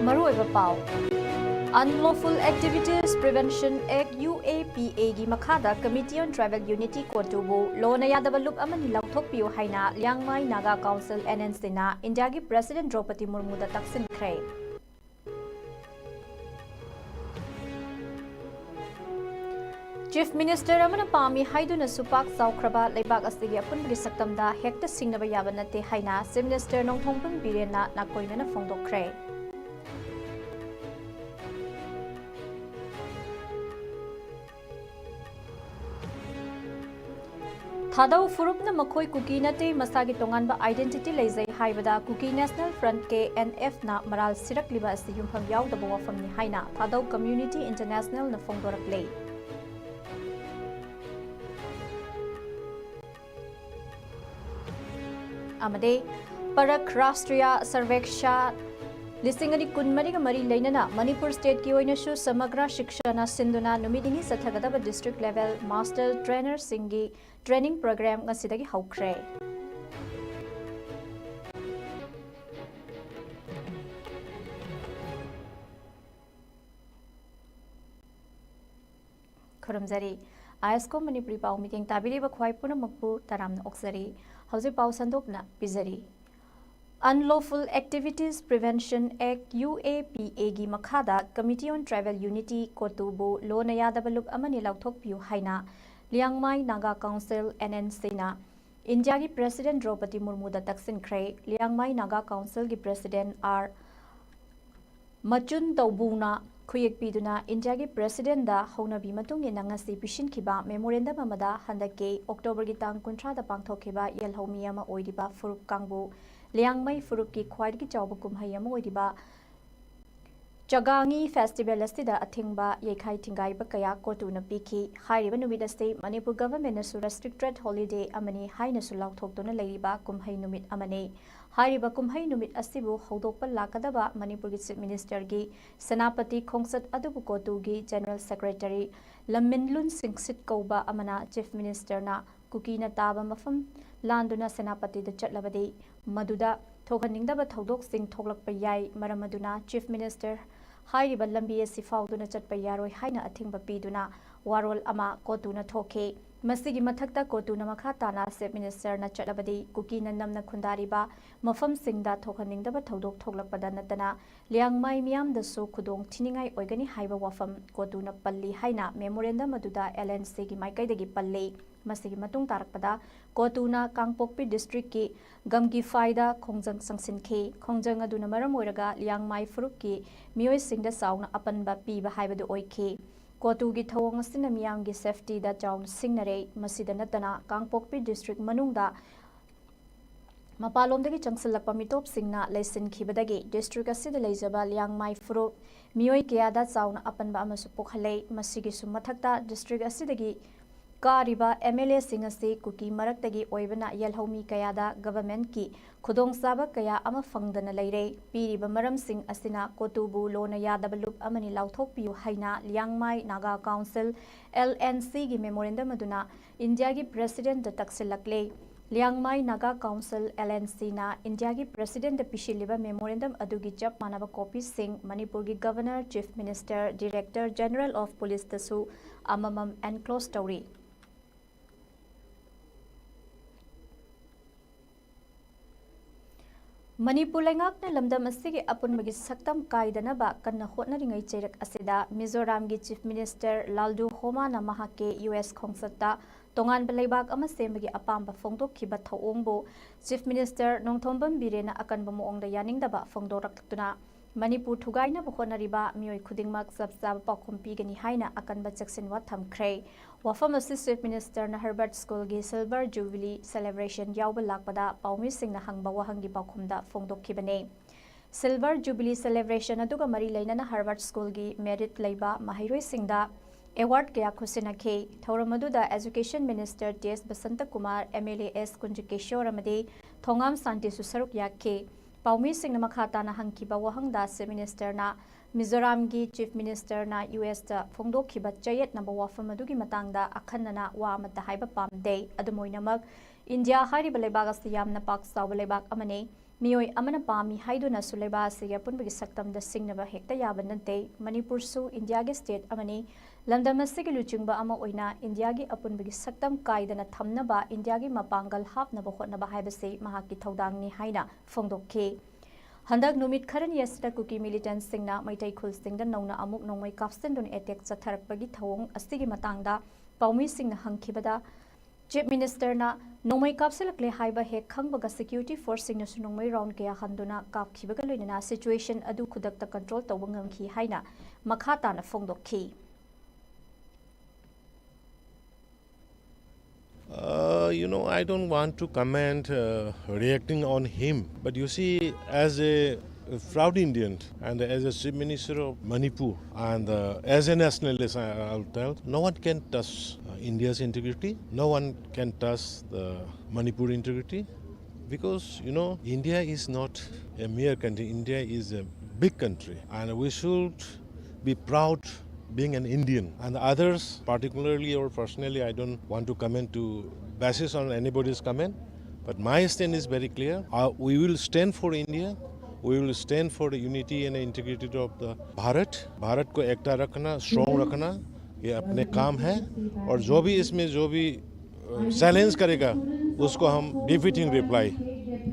Maruiba Pau Unlawful Activities Prevention Act UAPA gi makhada Committee on Tribal Unity Kotubu Lona Yadabalup Amani Lauthokpiu Haina Liangmai Naga Council NNC na India gi President Draupadi Murmu da taksin khre Chief Minister Amana Pami Haiduna Supak Saukraba Lebak Asigi Apunbagi Saktamda Hekta Singnaba Yaba Nate Haina Chief Minister Nongthongpun Birena Nakoinana Fongdokre Thadau Furupna Makoi Kuki Nate Masagi Tonganba Identity Lazai Haibada Kuki National Front KNF na Maral Sirak Liba Asi Yumpham Yaudaba Wafam ni Haina Thadau Community International na Fongdora Play Amade Parak Rastriya Sarveksha Lisingani Kunmariga Mari Lainana Manipur State ki oinashu Samagra Shikshana Sinduna Numidini Sathagadaba District Level Master Trainer Singi Training Program ngasidagi haukre Khuramjari ISCOM Manipuri Pau Meeting Tabiriba Khwai Punamakpu Taramna Oksari Hausi Pau Sandopna Pizari Unlawful Activities Prevention Act UAPA gi makhada Committee on Tribal Unity Kotubu Lona Yadabalup Amani Lauthokpiu Haina Liangmai Naga Council NNC na India gi President Draupadi Murmu da taksin khre Liangmai Naga Council gi President R Machun Taubuna Khuyek Piduna India gi President da Haunabi matung ina ngasi pishin khiba memorandum amada handake October gi tang 30 da pangthokhiba yelhomi ama oidiba furup kangbu Liangmai furup ki khwaidgi chawba kumhai ama oidiba Chagangi Festival asida athingba yekhai thingai ba kaya kotuna pikhi hairiba numit ase Manipur government na restricted holiday amani haina su lauthokduna leiriba kumhai numit amani hairiba kumhai numit asibu hodokpa lakadaba Manipur gi Chief Minister gi Senapati Khongsat adubu kotu gi General Secretary Lamminlun Singsit Kauba amana Chief Minister na Kukina taba mafam landuna Senapati da chatlabadi maduda Thokaningdaba thodok sing thoklakpa yai maramaduna Chief Minister Hairiba lambi asi fauduna chatpa yaroi haina athingba piduna warol ama kotuna thokhe masigi mathakta kotuna makha tana Chief Minister na chatlabadi Kukina namna khundariba mafam singda thokaningdaba thodok thoklakpada natana Liangmai miyam da su khudong thiningai oigani haiba wafam kotuna palli haina memorandum aduda LNC gi maikai palli masigi matung tarakpada kotuna Kangpokpi district ki gamgi faida khongjang sangsinke khongjang aduna maram oiraga Liangmai furup ki mioi singda sauna apanba piba haibadu oikhe kotu gi thawang asina miyam gi safety da chaun singnare masida natana Kangpokpi district manungda Mapalomdagi changsilakpa mitop singna lesin khibadagi district asida leijaba Liangmai furup mioi kiyada chauna apanba amasu pokhale masigi sumathakta district asidagi Kariba MLA Singasi Kuki Maraktagi Oibana Yelhomi Kayada Government ki Khudong Saba Kaya ama Fangdana Leire Piriba Maram Sing Asina Kotubu Lona Yadabalup Amani Lauthokpiu Haina Liangmai Naga Council LNC gi memorandum aduna India gi President da taksilakle Liangmai Naga Council LNC na India gi President da pishiliba memorandum adugi chap manaba copy sing Manipur gi Governor Chief Minister Director General of Police tasu amamam enclosed story Manipur Langakna Lamdam Asigi Apunmagi Saktam Kaidanaba Kana Hotnaringai Cherak Asida Mizoram gi Chief Minister Laldu Homa na Mahake US Khongsata Tongan Balaybag ama Sembagi Apamba Fongdok Kiba Thawongbo Chief Minister Nongthombam Birena Akanba Moongda Yaningdaba Fongdoraktuna Manipur Thugaina Bhonariba Mioi Khudingmak Sabsab Pakhum Pigani Haina Akanba Chaksinwa Thamkhrei Wafam Chief Minister na Herbert School gi Silver Jubilee Celebration Yauba Lakpada Paumi Singna Hangba Wahangi Pakhumda Fongdokkibane Silver Jubilee Celebration aduga mari leinana Herbert School gi Merit Leiba Mahiroi Singda Award kaya khusinakhe Thoramaduda Education Minister T.S. Basanta Kumar MLA S. Kunjikeshwar amade Thongam Santi Susaruk yakhe Paumi Singna Makhata na Hangkiba Wahangda Chief Minister na Mizoram gi Chief Minister na US da Fongdokhiba Chayet na Wafam adugi matangda akhanna wa amata haiba pamde adumoinamak India hariba leibag asti yamna pak saw leibag amane Mioi amana pami haiduna suleba asiga punbagi saktamda singnaba hekta yaba nante Manipur su India ge state amani lamdam asigi luchingba ama oina India gi apunbagi saktam kaidana thamnaba India gi mapangal hapnaba hotnaba haibase mahaki thaudangni haina phongdokhe Handak numit kharan yasda kuki militant singna maitai khul singda nauna amuk nongmai kapsendun attack chatharakpagi thawong asigi matangda paumi singna hangkhibada Chief Minister na nongmai kapselakle haiba hek khangbaga security force singna su nongmai round kaya handuna kapkhibaga loinana situation adu khudakta control tawba ngamkhi haina makha tana phongdokhi I don't want to comment reacting on him, but you see, as a proud Indian and as a Chief Minister of Manipur and as a nationalist, I'll tell, no one can touch India's integrity. No one can touch the Manipur integrity because, India is not a mere country. India is a big country and we should be proud being an Indian. And others, particularly or personally, I don't want to comment to basis on anybody's comment. But my stand is very clear. We will stand for India. We will stand for the unity and integrity of the Bharat. Bharat को एकता रखना, strong रखना, ये अपने काम है. और जो भी इसमें जो भी चैलेंज करेगा, उसको हम defeating reply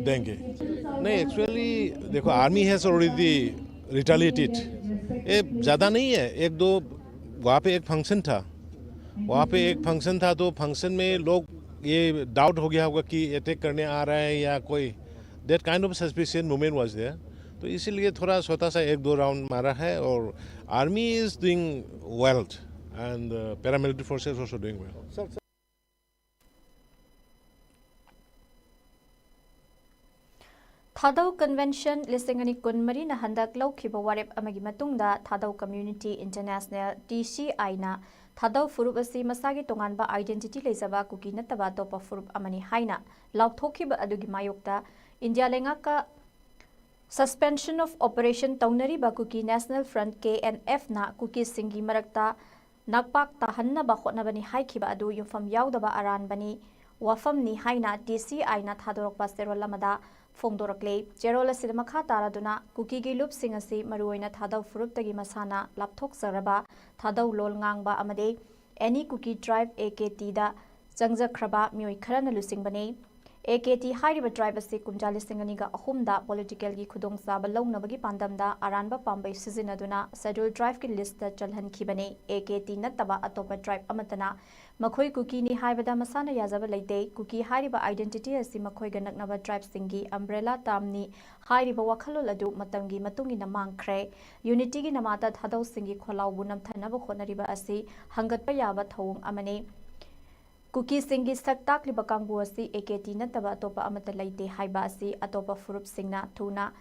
देंगे. नहीं, actually देखो, army has already retaliated. ये ज़्यादा नहीं है, एक दो वहाँ पे एक फंक्शन था तो फंक्शन में लोग ये डाउट हो गया होगा कि अटैक करने आ रहा है या कोई that kind of suspicious moment was there तो इसीलिए थोड़ा छोटा सा एक दो राउंड मारा है और army is doing well and paramilitary forces also doing well Thadau Convention lisingani kunmari na handak laukiba warep amagi matungda Thadau Community International TCI na Thadau furup asi masagi tonganba identity leizaba kuki nataba topa furup amani haina lauthokiba adugi mayokta India lengaka suspension of operation taunari ba kuki National Front KNF na kuki singi marakta nakpak tahanna ba khotnabani haikiba adu yumfam yaudaba aranbani wafam ni haina TCI na thadorokpa serol lamada Fongdorakle, Jerola Sidamaka Taraduna, Kuki Gilup Singasi, Maruina Thadau Furuptagi Masana, Laptok Saraba, Thadau Lol Ngangba Amade, any Kuki tribe AKT da, Zangza Kraba, Mui Karana Lusing Bane, AKT Hariba tribe as Kunjali Singaniga Ahumda, political gi Kudong Saba Nabagi Pandamda, Aranba Pambay Sizinaduna, Sadul Drive ki list Chalhan Kibane, AKT Nataba Atopa tribe Amatana, Makoi Kuki ni Haibada Masana Yazaba Late, Kuki Hariba identity as the Makoi Ganaknaba tribe Singi, Umbrella Tamni, Hariba Wakalo Ladu, Matangi, Matungi Namang Kre, Unity Namata Thadau Singi Kolau Bunam Tanaba Honariba Asi, Hangat Payaba Tong Amane. Kuki Singi Saktak Libakangbu asi AKT nataba atopa amata laite haiba asi atopa furup singna thuna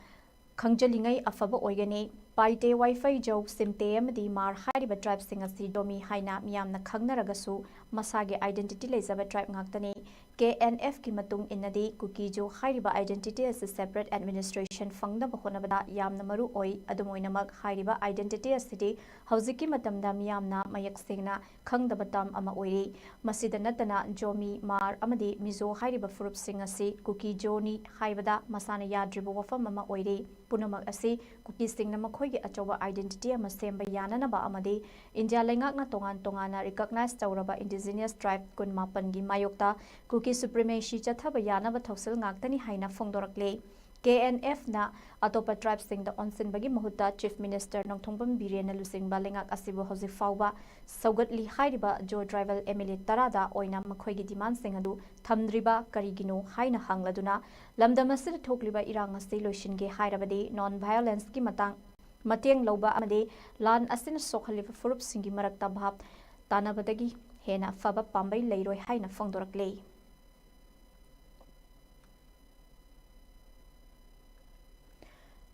khangjalingai afaba oigani paite wifi job simte amadi mar hariba tribe sing asi domi haina miyamna khangnaragasu masage identity leizaba tribe ngaktani KNF ki matung inadi kuki jo hariba identity as a separate administration fangna bahonabada yamna maru oi adumoinamak hariba identity asidi hauziki matamda miyamna mayak singna khangdabatam ama oiri masida natana jomi mar amadi mizo hariba furup sing asi kuki joni haibada masana yadribu wafam ama oiri punamak asi kuki singna makhoi gi achoba identity ama semba yananaba amadi India lengakna tongan recognize tawraba indigenous tribe kun mapan gi mayokta kuki supremacy chathaba yanaba thoksel ngaktani haina fongdorakle KNF na atopa tribe sing the onsin bagi mahuta chief minister nongthongbam birena lusing balengak asibu hozi fawba saugatli hairiba jo tribal MLA tarada oina makhoi gi demand sing adu thamdriba karigino haina hangladuna lamdamasir thokliba irang asti loishinge hairabadi non violence ki mateng loba amade lan asin sokhaliba furup singi marakta bhab tanabadagi hena faba pambai leiroi haina fongdorakle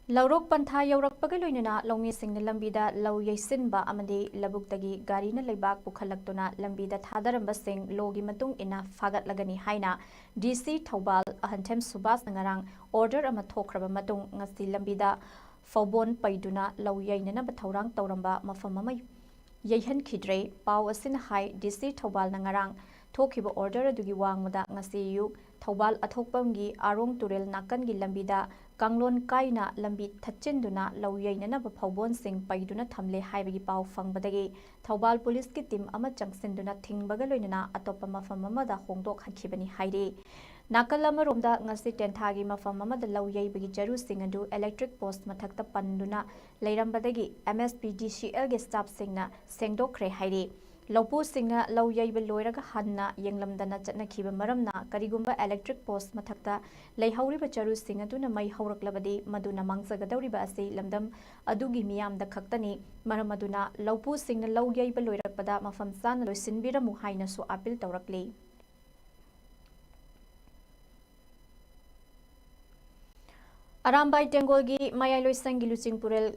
Laurok Pantha Yorok Pagaloinana, Longi Sing Lambida, Low Yasinba Amade, Labuktagi, Garina Lebak Bukalaktuna, Lambida Tadaramba Sing, Logi Matung ina Fagat Lagani Haina, DC Taubal, Ahantem Subas Nangarang, Order Amatokraba Matung, Ngasti Lambida, Fobon Paiduna, Low Yainana Bataurang Tauramba, Mafamamay, Yahan Kidre, Pau Asin Hai, DC Taubal Nangarang, Tokiba Order Dugi Wangmada, Ngasi Yuk, Thobal Athokpamgi Arong Turel Nakangi Lambida Kanglon Kaina Lambi Thachinduna Lawyana Phobon Sing Paiduna Thamle Haibagi Pau Fangbadagi Thobal Police ki team ama changsinduna Thingbagaluna Atopa Mafamada Hongdok Hakibani Haide Nakalama Romda Ngasi Tentagi Mafamada Lawyabagi Jaru Singadu Electric Post Matakta Panduna Lairambadagi MSPDCL ge staff singna Sengdokre Haide Lopu Singna Low Yaiba Loiraga Hanna, Yanglamdana Chatnakiba Maramna, Karigumba Electric Post Matakta, Lay Hauriba Charu Singatuna Mai Hauraklabadi, Maduna Mangsagadoriba Asi, Lamdam, Adugi Miam the Kaktani, Maramaduna, Lopu Singna Low Yaiba Loirapada, Mafam San Lucinbira Muhaina so Apil Taurakli. Arambai Tengolgi, Maya Loisangi Lucing Purel.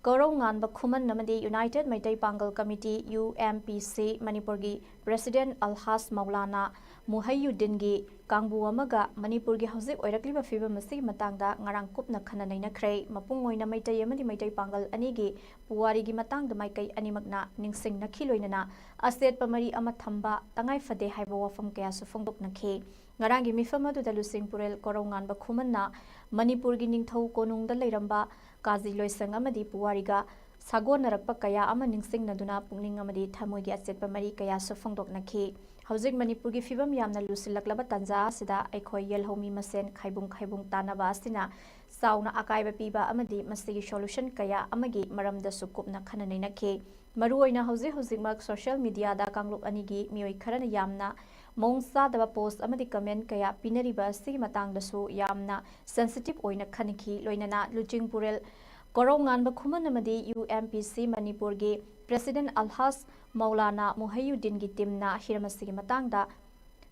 Korongan Bakhuman Namadi United Maitai Pangal Committee UMPC Manipurgi President Alhas Maulana Muhayyuddingi Kangbu Amaga Manipurgi Hausi Oirakliba Fiba Masi Matangda Ngarang Kupna Kananaina Kray Mapungoina Maitai Yamadi Maitai Pangal Anigi Puwarigi Matang the Maikai Animagna Ningsing Nakiloinana Aset Pamari Amathamba Tangai Fade Haibo from Kayasu Fongdok Nake Ngarangi Mifamadu Dalusing Purel Korongan Bakhumanna Manipurgi Ningthau Konung the Lairamba Kazi Loisang Amadi Puwariga Sagon Narakpa Kaya Ama Ningsing Naduna Pungning Amadi Tamugi Aset Pamari Kaya Sofongdok Naki Housing Manipurgi Fibam Yamna Lusilaklaba Tanza Sida Ekoi Yelhomi Masen Kaibung Tanaba Sina Sauna Akaiba Piba Amadi Masigi Solution Kaya Amagi Maram the Sukupna Kananina Ke Maruina Housing Mark Social Media da Kanglup Anigi Mioi Karana Yamna Mongsa daba post amadi comment kaya pinariba si matang dasu yamna sensitive oina khaniki loinana Luching Purel Korongan Bakhuman amadi UMPC Manipur gi President Alhas Maulana Muhayyuddin gi timna hiramasi matangda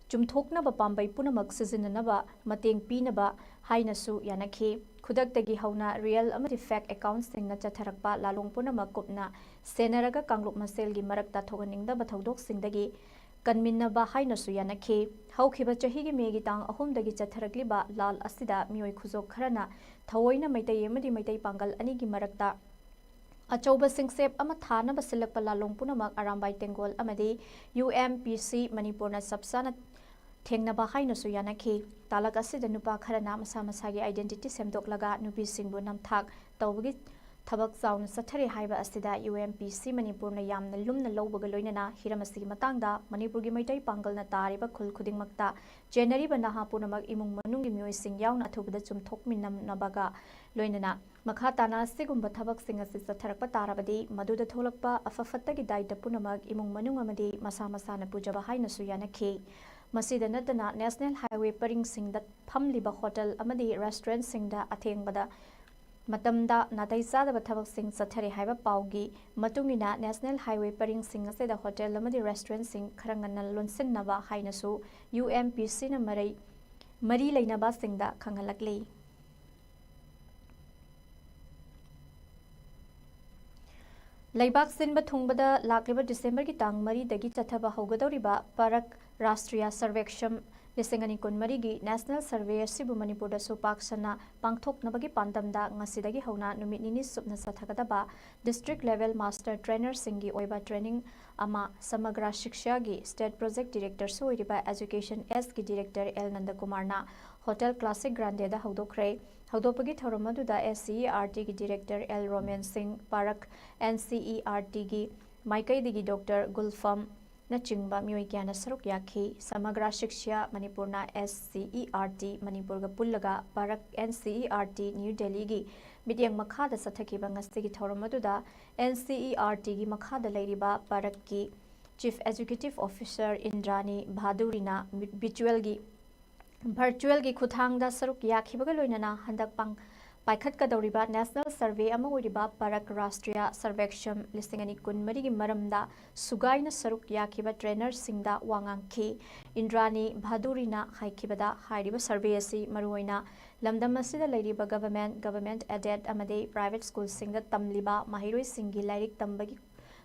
Chumthokna ba pambai punamak sizinanaba mateng pinaba hainasu yanaki Kudaktagi hauna real amadi fact accounts singna chatharakpa lalong punamak kupna senaraga Kanglup Masel gi marakta thoganingda bathodok singdagi Kanminaba Hainasu Yanaki, Haukiba Chahigi Megitang, Ahumdagi Chatharakliba, Lal Asida, Mioi Kuzo Karana, Tawaina Maitay Yamadi Maitay Pangal Anigi Marakta. Achoba Singsep Amathana Basilakpala Longpunamak Arambai Tengol Amadi, UMPC Manipurna Sapsana Tengnaba Hainasu Yanaki, Talakasida Nupa Karana Masamasagi Identity Semdoklaga, Nubi Singbu Namthak, Tawagi. Tabak Sound Satari Haiba Asida UMPC Manipur na Yamna Lumna Lobagaloina Hiramasi Matanga Manipurgi Maitai Pangal na Tariba Kul Kuding Makta January Banaha Punamag Imung Manungi Muising Yaw na Tubada Chum Tokminam Nabaga Loinana Makhatana Sigumba Tabak Singasi Satarakpa Tarabadi Maduda Tolakpa Afafatagi Daida Punamag Imung Manungamadi Masamasana Pujaba Haina Suyana K Masida Natana National Highway Paring Sing that Pamliba Hotel Amadi Restaurant Singda Ateng Bada Matamda Natai Sada Batavak Sing Satari Haiba Paugi, Matungina National Highway Paring Sing Aseda Hotel Lamadi Restaurant Sing Karangana Lunsin Nava Hainasu, UMPC na Mari Lainaba Singda Kangalakli. Laibak Sinba Tungbada Lakriba December Gitang Mari Dagi Chataba Hogadoriba Parak Rastriya Sarveksham Lisengani Kun Marigi National Survey Sibu Manipur da Supak Sana Pangthok Nabagi Pandamda Ngasidagi Hauna Numit Nini Subna Sathagadaba District Level Master Trainer Singi Oiba Training Ama Samagra Shiksha gi State Project Director Suiriba Education S ki Director L Nandakumarna Hotel Classic Grande da Haudokre Haudopagi Tharamadu da SCERT ki Director L Roman Singh Parak NCERT gi Maikai digi Dr. Gulfam Nachingba Mioi Kyana Saruk Yaki, Samagra Shiksha, Manipurna SCERT, Manipurga Pullaga, Parak NCERT, New Delhi gi, Midyang Makada Sataki Bangastigi Toramaduda, NCERT gi Makada Ladiba, Parak ki, Chief Executive Officer Indrani Bhadurina, Virtual gi Kuthangda Saruk Yaki Bagaloinana, Handak Pang. Paikat Kadoriba National Survey Amawiriba Parak Rastriya Sarveksham Listingani Kun Marigi Maramda Sugaina Saruk Yakiba Trainer Singda Wangangki Indrani Bhadurina Haikibada Hairiba Survey Asi Maruina Lamdamasida Ladiba Government Aided Amade Private School Singda Tamliba Mahiroi Singi Lairik Tambagi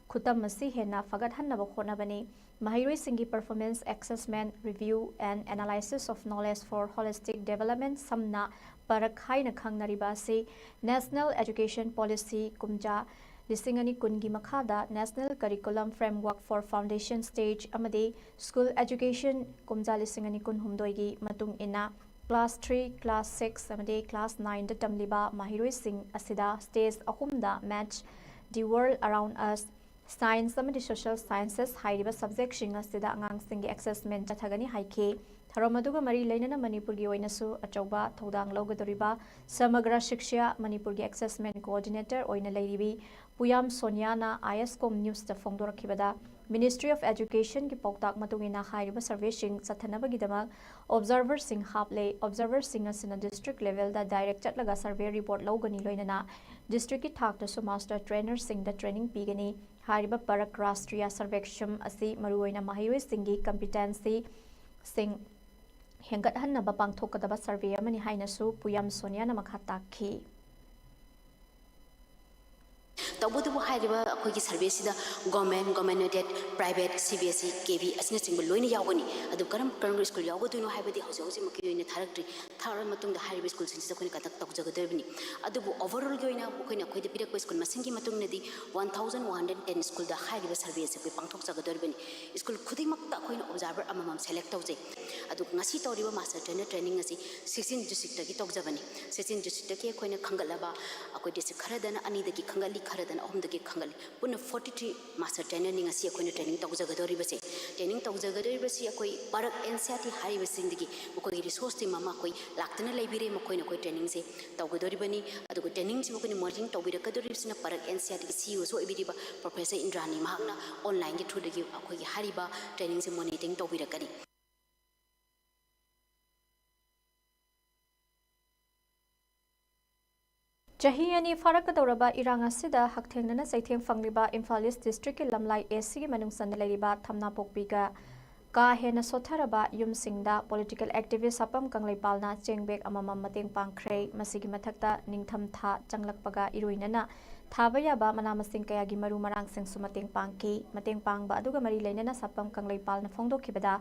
Kutam Masi Hena Fagat Hannaba Honabani Mahiroi Singi Performance Assessment Review and Analysis of Knowledge for Holistic Development Samna Parak Haina Khangnariba se National Education Policy Kumja ꯂꯤꯁꯤꯡ ꯑꯅꯤ ꯀꯨꯟꯒꯤ ꯃꯈꯥꯗ national curriculum framework for foundation stage ꯑꯃꯗꯤ school education ꯀꯨꯝꯖꯥ ꯂꯤꯁꯤꯡ ꯑꯅꯤ ꯀꯨꯟꯍꯨꯝꯗꯣꯏꯒꯤ ꯃꯇꯨꯡ ꯏꯟꯅ ꯀ꯭ꯂꯥꯁ 3, ꯀ꯭ꯂꯥꯁ 6 ꯑꯃꯗꯤ ꯀ꯭ꯂꯥꯁ 9ꯗ ꯇꯝꯂꯤꯕ ꯃꯍꯩꯔꯣꯏꯁꯤꯡ ꯑꯁꯤꯗ ꯁ꯭ꯇꯦꯖ ꯑꯍꯨꯝꯗ ꯃꯦꯊꯁ, ꯗꯤ ꯋꯥꯔꯜꯗ ꯑꯔꯥꯎꯟꯗ ꯑꯁ, ꯁꯥꯏꯟꯁ ꯑꯃꯗꯤ ꯁꯣꯁꯤꯌꯦꯜ ꯁꯥꯏꯟꯁꯦꯁ ꯍꯥꯏꯔꯤꯕ ꯁꯕꯖꯦꯛꯁꯤꯡ ꯑꯁꯤꯗ ꯑꯉꯥꯡꯁꯤꯡꯒꯤ ꯑꯦꯁꯦꯁꯃꯦꯟ ꯆꯠꯊꯒꯅꯤ ꯍꯥꯏꯈꯤ꯫ ꯊꯧꯔꯝ ꯑꯗꯨꯒ ꯃꯔꯤ ꯂꯩꯅꯅ ꯃꯅꯤꯄꯨꯔꯒꯤ ꯑꯣꯏꯅꯁꯨ ꯑꯆꯧꯕ ꯊꯧꯗꯥꯡ ꯂꯧꯒꯗꯧꯔꯤꯕ ꯁꯃꯒ꯭ꯔ ꯁꯤꯛꯁ꯭ꯌꯥ ꯃꯅꯤꯄꯨꯔꯒꯤ ꯑꯦꯁꯦꯁꯃꯦꯟ ꯀꯣꯑꯣꯔꯗꯤꯅꯦꯇꯔ ꯑꯣꯏꯅ ꯂꯩꯔꯤꯕꯤ ꯄꯨꯌꯥꯝ ꯁꯣꯅꯤꯌꯥꯅ ISCOM ꯅ꯭ꯌꯨꯁꯇ ꯐꯣꯡꯗꯣꯔꯛꯈꯤꯕꯗ ꯃꯤꯅꯤꯁꯇ꯭ꯔꯤ ꯑꯣꯐ ꯑꯦꯖꯨꯀꯦꯁꯟꯒꯤ ꯄꯥꯎꯇꯥꯛ ꯃꯇꯨꯡꯏꯟꯅ ꯍꯥꯏꯔꯤꯕ ꯁꯔꯚꯦꯁꯤꯡ ꯆꯠꯊꯅꯕꯒꯤꯗꯃꯛ ꯑꯣꯕꯖꯔꯚꯔꯁꯤꯡ ꯍꯥꯞꯂꯦ꯫ ꯑꯣꯕꯖꯔꯚꯔꯁꯤꯡ ꯑꯁꯤꯅ ꯗꯤꯁꯇ꯭ꯔꯤꯛ ꯂꯦꯚꯦꯜꯗ ꯗꯥꯏꯔꯦꯛ ꯆꯠꯂꯒ ꯁꯔꯚꯦ ꯔꯤꯄꯣꯔꯠ ꯂꯧꯒꯅꯤ, ꯂꯣꯏꯅꯅ ꯗꯤꯁꯇ꯭ꯔꯤꯛꯀꯤ ꯊꯥꯛꯇꯁꯨ ꯃꯥꯁꯇꯔ ꯇ꯭ꯔꯦꯅꯔꯁꯤꯡꯗ ꯇ꯭ꯔꯦꯅꯤꯡ ꯄꯤꯒꯅꯤ꯫ ꯍꯥꯏꯔꯤꯕ ꯄꯔꯛ ꯔꯥꯁꯇ꯭ꯔꯤꯌꯥ ꯁꯔꯚꯦꯛꯁꯟ ꯑꯁꯤ ꯃꯔꯨꯑꯣꯏꯅ ꯃꯍꯩꯔꯣꯏꯁꯤꯡꯒꯤ ꯀꯝꯄꯤꯇꯦꯟꯁꯤꯁꯤꯡ ꯍꯦꯟꯒꯠꯍꯟꯅꯕ ꯄꯥꯡꯊꯣꯛꯀꯗꯕ ꯁꯔꯚꯦ ꯑꯃꯅꯤ ꯍꯥꯏꯅꯁꯨ ꯄꯨꯌꯥꯝ ꯁꯣꯅꯤꯌꯥꯅ ꯃꯈꯥ ꯇꯥꯛꯈꯤ꯫ तबुदुबु हाइरिबा अखोइगी सर्वेसिदा government aided private CBSE KB असना चिंग लोइना यावगनी अदु करम स्कूल यावगदुनो हाइबदि हौजि हौजि मकि ओइना थारक्ट्रि थार मतुंग हाइरिबा स्कूल सिंग सिदा खोइना कतक तौजगदबनि अदुबु ओवरऑल गी ओइना खोइना खोइदि पिरक स्कूल मसिंगी मतुंगनदि 1110 स्कूल दा हाइरिबा सर्वे से पांथोक जगदबनि स्कूल खुदिमकता खोइना ऑब्जर्वर अममम सेलेक्ट तौजे अदु ngasi तौरिबा मास्टर ट्रेनर ट्रेनिंग असि 16 डिस्ट्रिक्ट तगी तौजबनि 16 डिस्ट्रिक्ट तगी खोइना खंगलबा अकोइ डिस्ट्रिक्ट खरदना अनि दगी खंगली खरदना अहमदगी खंगली पुनः 43 मास्टर ट्रेनर निंग असि अकोइना ट्रेनिंग तौजगदोरिबसे ट्रेनिंग तौजगदोरिबसि अकोइ पारक एनसीआरटी हाइरिबा सिंगदगी मकोइ रिसोर्स टीम अमा कोइ लाक्तना लेबिरे मकोइना कोइ ट्रेनिंग से तौगदोरिबनि अदुगो ट्रेनिंग सि मकोइना मॉनिटरिंग तौबिरकदोरिबसिना पारक एनसीआरटी की CEO सो इबिरिबा प्रोफेसर इंद्रानी महाकना ऑनलाइन के थ्रू दगी अकोइ हारिबा ट्रेनिंग से मॉनिटरिंग तौबिरकनी। ꯆꯍꯤ ꯑꯅꯤ ꯐꯥꯔꯛꯀꯗꯧꯔꯕ ꯏꯔꯥꯡ ꯑꯁꯤꯗ ꯍꯛꯊꯦꯡꯅꯅ ꯆꯩꯊꯦꯡ ꯐꯪꯂꯤꯕ ꯏꯝꯐꯥꯜ ꯏꯁ ꯗꯤꯁꯇ꯭ꯔꯤꯛꯀꯤ ꯂꯝꯂꯥꯏ ꯑꯦꯁꯤꯒꯤ ꯃꯅꯨꯡꯆꯟꯅ ꯂꯩꯔꯤꯕ ꯊꯝꯅꯥꯄꯣꯛꯄꯤꯒ ꯀꯥ ꯍꯦꯟꯅ ꯁꯣꯠꯊꯔꯕ ꯌꯨꯝꯁꯤꯡꯗ ꯄꯣꯂꯤꯇꯤꯀꯦꯜ ꯑꯦꯛꯇꯤꯚꯤꯁꯠ ꯁꯥꯄꯝ ꯀꯪꯂꯩꯄꯥꯜꯅ ꯆꯦꯡ ꯕꯦꯒ ꯑꯃꯃꯝ ꯃꯇꯦꯡ ꯄꯥꯡꯈ꯭ꯔꯦ꯫ ꯃꯁꯤꯒꯤ ꯃꯊꯛꯇ ꯅꯤꯡꯊꯝ ꯊꯥ ꯆꯪꯂꯛꯄꯒ ꯏꯔꯣꯏꯅꯅ ꯊꯥꯕ ꯌꯥꯕ ꯃꯅꯥ ꯃꯁꯤꯡ ꯀꯌꯥꯒꯤ ꯃꯔꯨ ꯃꯔꯥꯡꯁꯤꯡꯁꯨ ꯃꯇꯦꯡ ꯄꯥꯡꯈꯤ꯫ ꯃꯇꯦꯡ ꯄꯥꯡꯕ ꯑꯗꯨꯒ ꯃꯔꯤ ꯂꯩꯅꯅ ꯁꯥꯄꯝ ꯀꯪꯂꯩꯄꯥꯜꯅ ꯐꯣꯡꯗꯣꯛꯈꯤꯕꯗ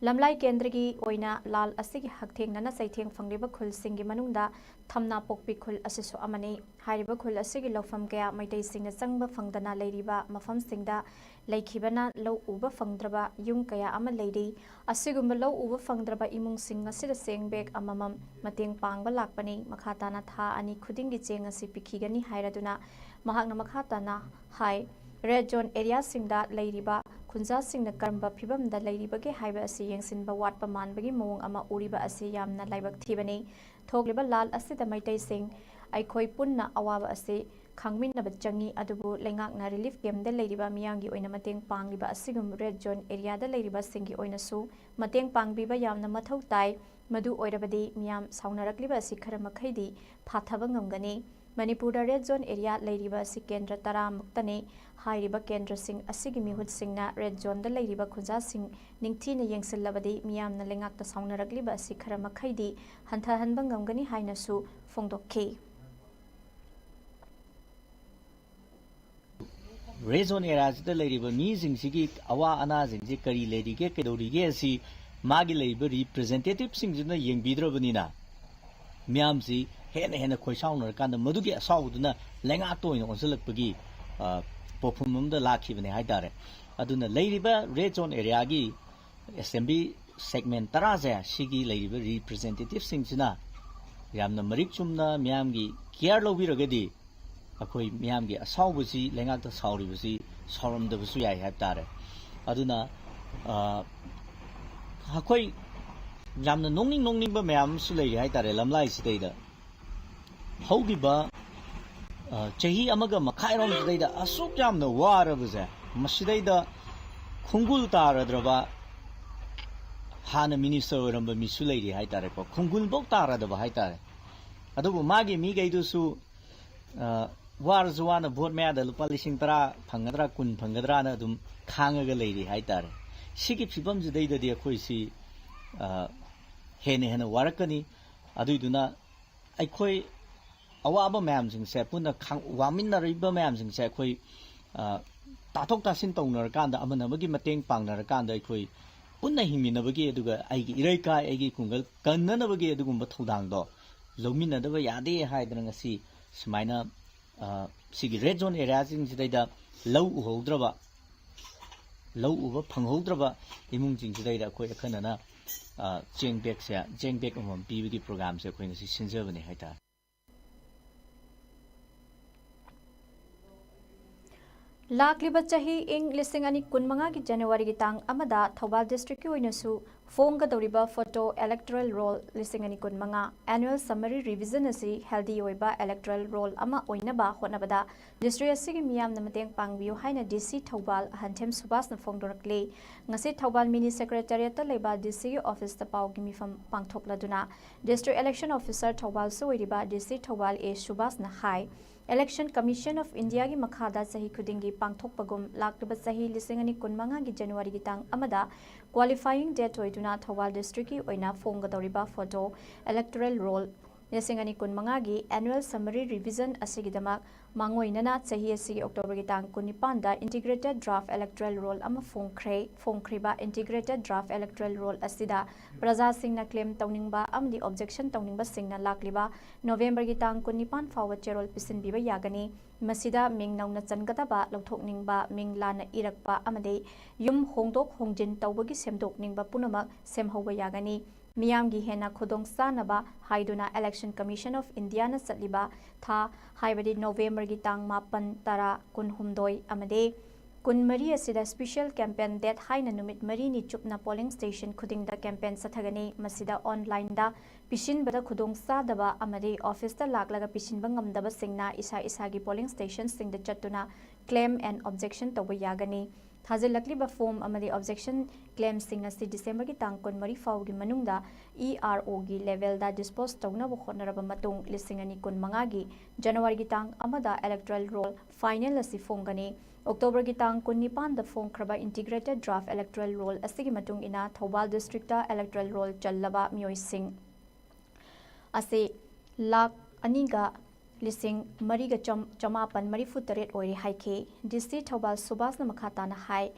ꯂꯝꯂꯥꯏ ꯀꯦꯟꯗ꯭ꯔꯒꯤ ꯑꯣꯏꯅ ꯂꯥꯜ ꯑꯁꯤꯒꯤ ꯍꯛꯊꯦꯡꯅꯅ ꯆꯩꯊꯦꯡ ꯐꯪꯂꯤꯕ ꯈꯨꯜꯁꯤꯡꯒꯤ ꯃꯅꯨꯡꯗ ꯊꯝꯅꯥꯄꯣꯛꯄꯤ ꯈꯨꯜ ꯑꯁꯤꯁꯨ ꯑꯃꯅꯤ꯫ ꯍꯥꯏꯔꯤꯕ ꯈꯨꯜ ꯑꯁꯤꯒꯤ ꯂꯧꯐꯝ ꯀꯌꯥ ꯃꯩꯇꯩꯁꯤꯡꯅ ꯆꯪꯕ ꯐꯪꯗꯅ ꯂꯩꯔꯤꯕ ꯃꯐꯝꯁꯤꯡꯗ ꯂꯩꯈꯤꯕꯅ ꯂꯧ ꯎꯕ ꯐꯪꯗ꯭ꯔꯕ ꯌꯨꯝ ꯀꯌా ꯑꯃ ꯂꯩꯔꯤ꯫ ꯑꯁꯤꯒꯨꯝꯕ ꯂꯧ ꯎꯕ ꯐꯪꯗ꯭ꯔꯕ ꯏꯃꯨꯡꯁꯤꯡ ꯑꯁꯤꯗ ꯆꯦꯡ ꯕꯦꯒ ꯑꯃꯃꯝ ꯃꯇꯦꯡ ꯄꯥꯡꯕ ꯂꯥꯛꯄꯅꯤ꯫ ꯃꯈꯥ ꯇꯥꯅ ꯊꯥ ꯑꯅꯤ ꯈꯨꯗꯤꯡꯒꯤ ꯆꯦꯡ ꯑꯁꯤ ꯄꯤꯈꯤꯒꯅꯤ ꯍꯥꯏꯔꯗꯨꯅ ꯃꯍꯥꯛꯅ ꯃꯈꯥ ꯇꯥꯅ ꯍꯥꯏ ꯔꯦꯗ ꯖꯣꯟ ꯑꯦꯔꯤꯌꯥꯁꯤꯡꯗ ꯂꯩꯔꯤꯕ ꯈꯨꯟꯖꯥꯁꯤꯡꯅ ꯀꯔꯝꯕ ꯐꯤꯚꯝꯗ ꯂꯩꯔꯤꯕꯒꯦ ꯍꯥꯏꯕ ꯑꯁꯤ ꯌꯦꯡꯁꯤꯟꯕ ꯋꯥꯠꯄ ꯃꯥꯟꯕꯒꯤ ꯃꯑꯣꯡ ꯑꯃ ꯎꯔꯤꯕ ꯑꯁꯤ ꯌꯥꯝꯅ ꯂꯥꯏꯕꯛ ꯊꯤꯕꯅꯤ꯫ ꯊꯣꯛꯂꯤꯕ ꯂꯥꯜ ꯑꯁꯤꯗ ꯃꯩꯇꯩꯁꯤꯡ ꯑꯩꯈꯣꯏ ꯄꯨꯟꯅ ꯑꯋꯥꯕ ꯑꯁꯤ ꯈꯪꯃꯤꯟꯅꯕ ꯆꯪꯉꯤ, ꯑꯗꯨꯕꯨ ꯂꯩꯉꯥꯛꯅ ꯔꯤꯂꯤꯐ ꯀꯦꯝꯞꯗ ꯂꯩꯔꯤꯕ ꯃꯤꯌꯥꯝꯒꯤ ꯑꯣꯏꯅ ꯃꯇꯦꯡ ꯄꯥꯡꯂꯤꯕ ꯑꯁꯤꯒꯨꯝꯕ ꯔꯦꯗ ꯖꯣꯟ ꯑꯦꯔꯤꯌꯥꯗ ꯂꯩꯔꯤꯕꯁꯤꯡꯒꯤ ꯑꯣꯏꯅꯁꯨ ꯃꯇꯦꯡ ꯄꯥꯡꯕꯤꯕ ꯌꯥꯝꯅ ꯃꯊꯧ ꯇꯥꯏ꯫ ꯃꯗꯨ ꯑꯣꯏꯔꯕꯗꯤ ꯃꯤꯌꯥꯝ ꯁꯥꯎꯅꯔꯛꯂꯤꯕ ꯑꯁꯤ ꯈꯔ ꯃꯈꯩꯗꯤ ꯐꯥꯊꯕ ꯉꯝꯒꯅꯤ꯫ ꯃꯅꯤꯄꯨꯔꯗ ꯔꯦꯗ ꯖꯣꯟ ꯑꯦꯔꯤꯌꯥ ꯂꯩꯔꯤꯕ ꯑꯁꯤ ꯀꯦꯟꯗ꯭ꯔ 10 ꯃꯨꯛꯇꯅꯤ꯫ ꯍꯥꯏꯔꯤꯕ ꯀꯦꯟꯗ꯭ꯔꯁꯤꯡ ꯑꯁꯤꯒꯤ ꯃꯤꯍꯨꯠꯁꯤꯡꯅ ꯔꯦꯗ ꯖꯣꯟꯗ ꯂꯩꯔꯤꯕ ꯈꯨꯟꯖꯥꯁꯤꯡ ꯅꯤꯡꯊꯤꯅ ꯌꯦꯡꯁꯤꯜꯂꯕꯗꯤ ꯃꯤꯌꯥꯝꯅ ꯂꯩꯉꯥꯛꯇ ꯁꯥꯎꯅꯔꯛꯂꯤꯕ ꯑꯁꯤ ꯈꯔ ꯃꯈꯩꯗꯤ ꯍꯟꯊꯍꯟꯕ ꯉꯝꯒꯅꯤ ꯍꯥꯏꯅꯁꯨ ꯐꯣꯡꯗꯣꯛꯈꯤ꯫ ꯔꯦꯗ ꯖꯣꯟ ꯑꯦꯔꯤꯌꯥꯁꯤꯗ ꯂꯩꯔꯤꯕ ꯃꯤꯁꯤꯡꯁꯤꯒꯤ ꯑꯋꯥ ꯑꯅꯥꯁꯤꯡꯁꯤ ꯀꯔꯤ ꯂꯩꯔꯤꯒꯦ ꯀꯩꯗꯧꯔꯤꯒꯦ ꯑꯁꯤ ꯃꯥꯒꯤ ꯂꯩꯔꯤꯕ ꯔꯤꯄ꯭ꯔꯖꯦꯟꯇꯦꯇꯤꯚꯁꯤꯡꯁꯤꯅ ꯌꯦꯡꯕꯤꯗ꯭ꯔꯕꯅꯤꯅ ꯃꯤꯌꯥꯝꯁꯤ ꯍꯦꯟꯅ ꯈꯣꯏꯁꯥꯎꯅꯔꯀꯥꯟꯗ ꯃꯗꯨꯒꯤ ꯑꯁꯥꯎꯕꯗꯨꯅ ꯂꯩꯉꯥꯛꯇ ꯑꯣꯏꯅ ꯑꯣꯟꯁꯤꯜꯂꯛꯄꯒꯤ ꯄꯣꯛꯐꯝ ꯑꯃꯗ ꯂꯥꯛꯈꯤꯕꯅꯦ ꯍꯥꯏꯇꯥꯔꯦ꯫ ꯑꯗꯨꯅ ꯂꯩꯔꯤꯕ ꯔꯦꯗ ꯖꯣꯟ ꯑꯦꯔꯤꯌꯥꯒꯤ ꯑꯦꯁꯦꯝꯕ꯭ꯂꯤ ꯁꯦꯒꯃꯦꯟ 10ꯁꯦ ꯁꯤꯒꯤ ꯂꯩꯔꯤꯕ ꯔꯤꯄ꯭ꯔꯖꯦꯟꯇꯦꯇꯤꯚꯁꯤꯡꯁꯤꯅ ꯌꯥꯝꯅ ꯃꯔꯤꯛ ꯆꯨꯝꯅ ꯃꯤꯌꯥꯝꯒꯤ ꯀꯤꯌꯔ ꯂꯧꯕꯤꯔꯒꯗꯤ ꯑꯩꯈꯣꯏ ꯃꯤꯌꯥꯝꯒꯤ ꯑꯁꯥꯎꯕꯁꯤ ꯂꯩꯉꯥꯛꯇ ꯁꯥꯎꯔꯤꯕꯁꯤ ꯁꯥꯎꯔꯝꯗꯕꯁꯨ ꯌꯥꯏ ꯍꯥꯏꯕ ꯇꯥꯔꯦ꯫ ꯑꯗꯨꯅ ꯑꯩꯈꯣꯏ ꯌꯥꯝꯅ ꯅꯣꯛꯅꯤꯡꯕ ꯃꯌꯥꯝ ꯑꯃꯁꯨ ꯂꯩꯔꯤ ꯍꯥꯏꯇꯥꯔꯦ ꯂꯝꯂꯥꯏꯁꯤꯗꯩꯗ ꯍꯧꯈꯤꯕ ꯆꯍꯤ ꯑꯃꯒ ꯃꯈꯥꯏꯔꯣꯝꯁꯤꯗꯩꯗ ꯑꯁꯨꯛ ꯌꯥꯝꯅ ꯋꯥꯔꯕꯁꯦ ꯃꯁꯤꯗꯩꯗ ꯈꯨꯡꯒꯨꯜ ꯇꯥꯔꯗ꯭ꯔꯕ ꯍꯥꯟꯅ ꯃꯤꯅꯤꯁꯇꯔ ꯑꯣꯏꯔꯝꯕ ꯃꯤꯁꯨ ꯂꯩꯔꯤ ꯍꯥꯏꯇꯥꯔꯦꯀꯣ, ꯈꯨꯡꯒꯨꯜꯐꯧ ꯇꯥꯔꯗꯕ ꯍꯥꯏꯇꯥꯔꯦ꯫ ꯑꯗꯨꯕꯨ ꯃꯥꯒꯤ ꯃꯤꯈꯩꯗꯨꯁꯨ ꯋꯥꯔꯁꯨ ꯋꯥꯅ ꯚꯣꯠ ꯃꯌꯥꯗ ꯂꯨꯄꯥ 10,000 ꯐꯪꯒꯗ꯭ꯔꯥ 10 ꯐꯪꯒꯗ꯭ꯔꯥꯅ ꯑꯗꯨꯝ ꯈꯥꯡꯉꯒ ꯂꯩꯔꯤ ꯍꯥꯏꯇꯥꯔꯦ꯫ ꯁꯤꯒꯤ ꯐꯤꯕꯝꯁꯤꯗꯩꯗꯗꯤ ꯑꯩꯈꯣꯏꯁꯤ ꯍꯦꯟꯅ ꯋꯥꯔꯛꯀꯅꯤ꯫ ꯑꯗꯨꯏꯗꯨꯅ ꯑꯩꯈꯣꯏ ꯑꯋꯥꯕ ꯃꯌꯥꯝꯁꯤꯡꯁꯦ ꯄꯨꯟꯅ ꯋꯥꯃꯤꯟꯅꯔꯤꯕ ꯃꯌꯥꯝꯁꯤꯡꯁꯦ ꯑꯩꯈꯣꯏ ꯇꯥꯊꯣꯛ ꯇꯥꯁꯤꯟ ꯇꯧꯅꯔꯀꯥꯟꯗ ꯑꯃꯅ ꯑꯃꯒꯤ ꯃꯇꯦꯡ ꯄꯥꯡꯅꯔꯀꯥꯟꯗ ꯑꯩꯈꯣꯏ ꯄꯨꯟꯅ ꯍꯤꯡꯃꯤꯟꯅꯕꯒꯤ ꯑꯗꯨꯒ ꯑꯩꯒꯤ ꯏꯔꯩꯀꯥꯏ ꯑꯩꯒꯤ ꯈꯨꯡꯒꯪ ꯀꯟꯅꯅꯕꯒꯤ ꯑꯗꯨꯒꯨꯝꯕ ꯊꯧꯗꯥꯡꯗꯣ ꯂꯧꯃꯤꯟꯅꯗꯕ ꯌꯥꯗꯦ ꯍꯥꯏꯗꯅ ꯉꯁꯤ ꯁꯨꯃꯥꯏꯅ सिगी रेड जोन एरिया सिंगसिदैदा लौ उहौद्रबा लौ उबा फंगहौद्रबा इमुंग सिंगसिदैदा अखोय अखनना चेंग बैग अमम पीबगी प्रोग्राम से अखोय ngasi सिनजबने हाइता लाखलिबा चाही इंग लिसिंग अनि कुनमंगा की जनवरी की तांग अमदा थौबाल डिस्ट्रिक्ट की ओइनसु फोंगदौरिबा फोटो इलेक्टोरल रोल लिसिंग अनि कुनमंगा एनुअल समरी रिविजन असि हेल्दी ओइबा इलेक्टोरल रोल अमा ओइनबा होनबदा डिस्ट्रिक्ट असि की मियाम नमतेंग पांगबियो हाइना डीसी थौबाल हंथेम सुबास न फोंगदोरकले ngasi थौबाल मिनी सेक्रेटरीट लेबा डीसी ऑफिस ता पाव की मिफम पांगथोकलदुना डिस्ट्रिक्ट इलेक्शन ऑफिसर थौबाल सो ओइरिबा डीसी थौबाल ए सुबास न high election commission of India की मखादा सही खुदिंगी पांगथोकपगुम लाकलबा सही लिसिंग अनि कुनमंगा की जनवरी की तांग अमदा क्वालिफाइंग डेट ओइदुना थौबाल डिस्ट्रिक्ट की ओइना फोंगदौरिबा फोटो इलेक्टोरल रोल लिसिंग अनि कुनमंगा की एनुअल समरी रिविजन असिगिदमा मांगोइनना सही असि अक्टोबर की तांग कुनिपान दा इंटीग्रेटेड ड्राफ्ट इलेक्टोरल रोल अमा फोंख्रेबा इंटीग्रेटेड ड्राफ्ट इलेक्टोरल रोल असिदा प्रजा सिंगना क्लेम तौनिंगबा अमदी ऑब्जेक्शन तौनिंगबा सिंगना लाकलिबा नवंबर की तांग कुनिपान फाव चेरोल पिसिनबिबा यागनी मसिदा मिंग नौना चनगदबा लौथोकनिंगबा मिंग लाना इरकपा अमदे युम होंदोक होंजिन तौबगी सेमदोकनिंगबा पुनमक सेमहौबा यागनी मियामगी हेना खुदोंग सानबा हाइदुना इलेक्शन कमीशन ऑफ इंडिया न चलिबा था हाइबदी नवंबर की तांग मापन तरा कुनहुमदोय अमदे कुनमरी असिदा स्पेशल कैंपेन डेट हाइना नुमित मरी नि चुपना पोलिंग स्टेशन खुदिंगदा कैंपेन सथगनी मसिदा ऑनलाइन दा पिसिनबदा खुदोंग सादबा अमदे ऑफिस ता लाकलगा पिसिनबा ngamdaba सिंगना इसा इसागी पोलिंग स्टेशन सिंगदा चतुना क्लेम एंड ऑब्जेक्शन तौबा यागनी थाजिलकलिबा फॉर्म अमदे ऑब्जेक्शन क्लेम सिंग असि डिसेंबर की तांग कुनमरी फावगी मनुंगदा ERO की लेवल दा डिस्पोज तौनब होनरबा मतुंग लिसिंग अनि कुनमंगा की जनवरी की तांग अमदा इलेक्टोरल रोल फाइनल असि फोंगनी अक्टोबर की तांग कुनिपान द फोंख्रबा इंटीग्रेटेड ड्राफ्ट इलेक्टोरल रोल असिगी मतुंग इना थौबाल डिस्ट्रिक्ट दा इलेक्टोरल रोल चल्लबा मियोय सिंग असे लाख अनिगा लिसिंग मरीगा चमापन मरीफु तरेट ओइरे हाइखे डिस्ट्रिक्ट थौबाल सुबास न मखाताना हाई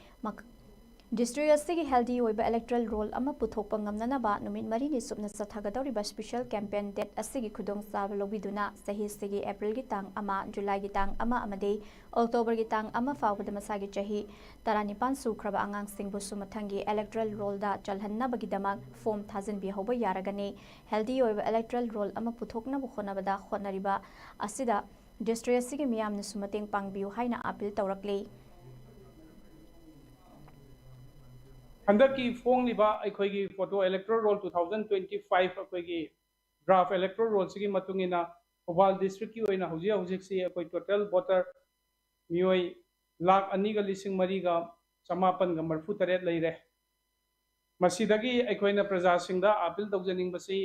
डिस्ट्रिक्ट असि हेल्दी ओइबा इलेक्टोरल रोल अमा पुथोकपा ngamnanaba नुमित मरी नि सुपना सथागदौरिबा स्पेशल कैंपेन डेट असि खुदोंग साब लोबिदुना सही सिगी अप्रैल की तांग अमा जुलाई की तांग अमा अमदे अक्टोबर की तांग अमा फावबद मसागी चाही 19 सुख्रबा आंगांग सिंगबु सुमथंगी इलेक्टोरल रोल दा चलहन्नबगिदमक फॉर्म थाजन बि होबा यारगने हेल्दी ओइबा इलेक्टोरल रोल अमा पुथोकनबु होनबदा होनरिबा असिदा डिस्ट्रिक्ट असि मियामन सुमतेंग पांगबियु हाइना अपील तौरकले हंदक की फोंगलिबा अखोगी फोटो इलेक्टोरल रोल 2025 अखोगी ड्राफ्ट इलेक्टोरल रोल सिगी मतुंगिना थौबाल डिस्ट्रिक्ट की ओइना हुजिया हुजिक से अखोई टोटल वोटर मियोय लाख अनिगा लिसिंग मरीगा चमापन गा मरफु तरेट लेरे मसीदगी अखोइना प्रजा सिंगदा अपील तौजनिंगबसी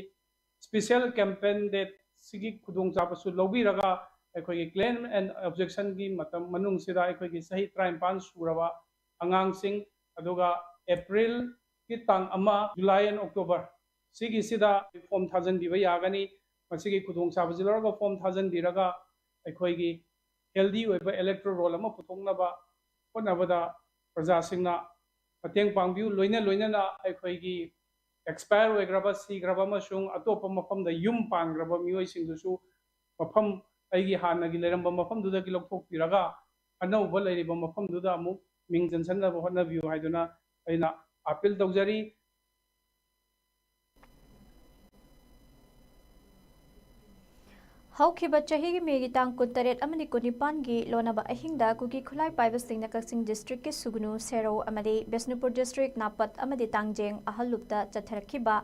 स्पेशल कैंपेन डेट सिगी खुदोंग चाबसु लौबिरगा अखोगी क्लेम एंड ऑब्जेक्शन की मतम मनुंग सिदा अखोगी सही 53 सुरबा अंगांग सिंग अदुगा अप्रैल की तांग अमा जुलाई एंड अक्टोबर सिगी सिदा फॉर्म थाजन बिबा यागनी मसिगी खुदोंग चाबजिलरगा फॉर्म थाजन बिरगा अखोगी हेल्दी ओइबा इलेक्टोरल रोल अमा पुथोंगनबा होनबदा प्रजा सिंगना मतेंग पांगबियु लोइना अखोगी एक्सपायर ओइग्रबा सिग्रबा मसुंग अतोप मफमदा युम पांग्रबा मियोय सिंगदुसु मफम अइगी हानगी लेरंबा मफमदुदगी लौथोकपिरगा अनौबा लेरिबा मफमदुदा अमु मिंग जनसनबा होनबियु हाइदुना अइना अपील तौजरी हौखिबा चाही की मेगी तांग कुतरेट अमनि कुनिपान की लोनबा अहिंगदा कुकी खुलाई पाइबा सिंगना कक्सिंग डिस्ट्रिक्ट के सुगुनु sero अमदे Bishnupur district नापत अमदे तांगजेंग अहलुपता चथरखिबा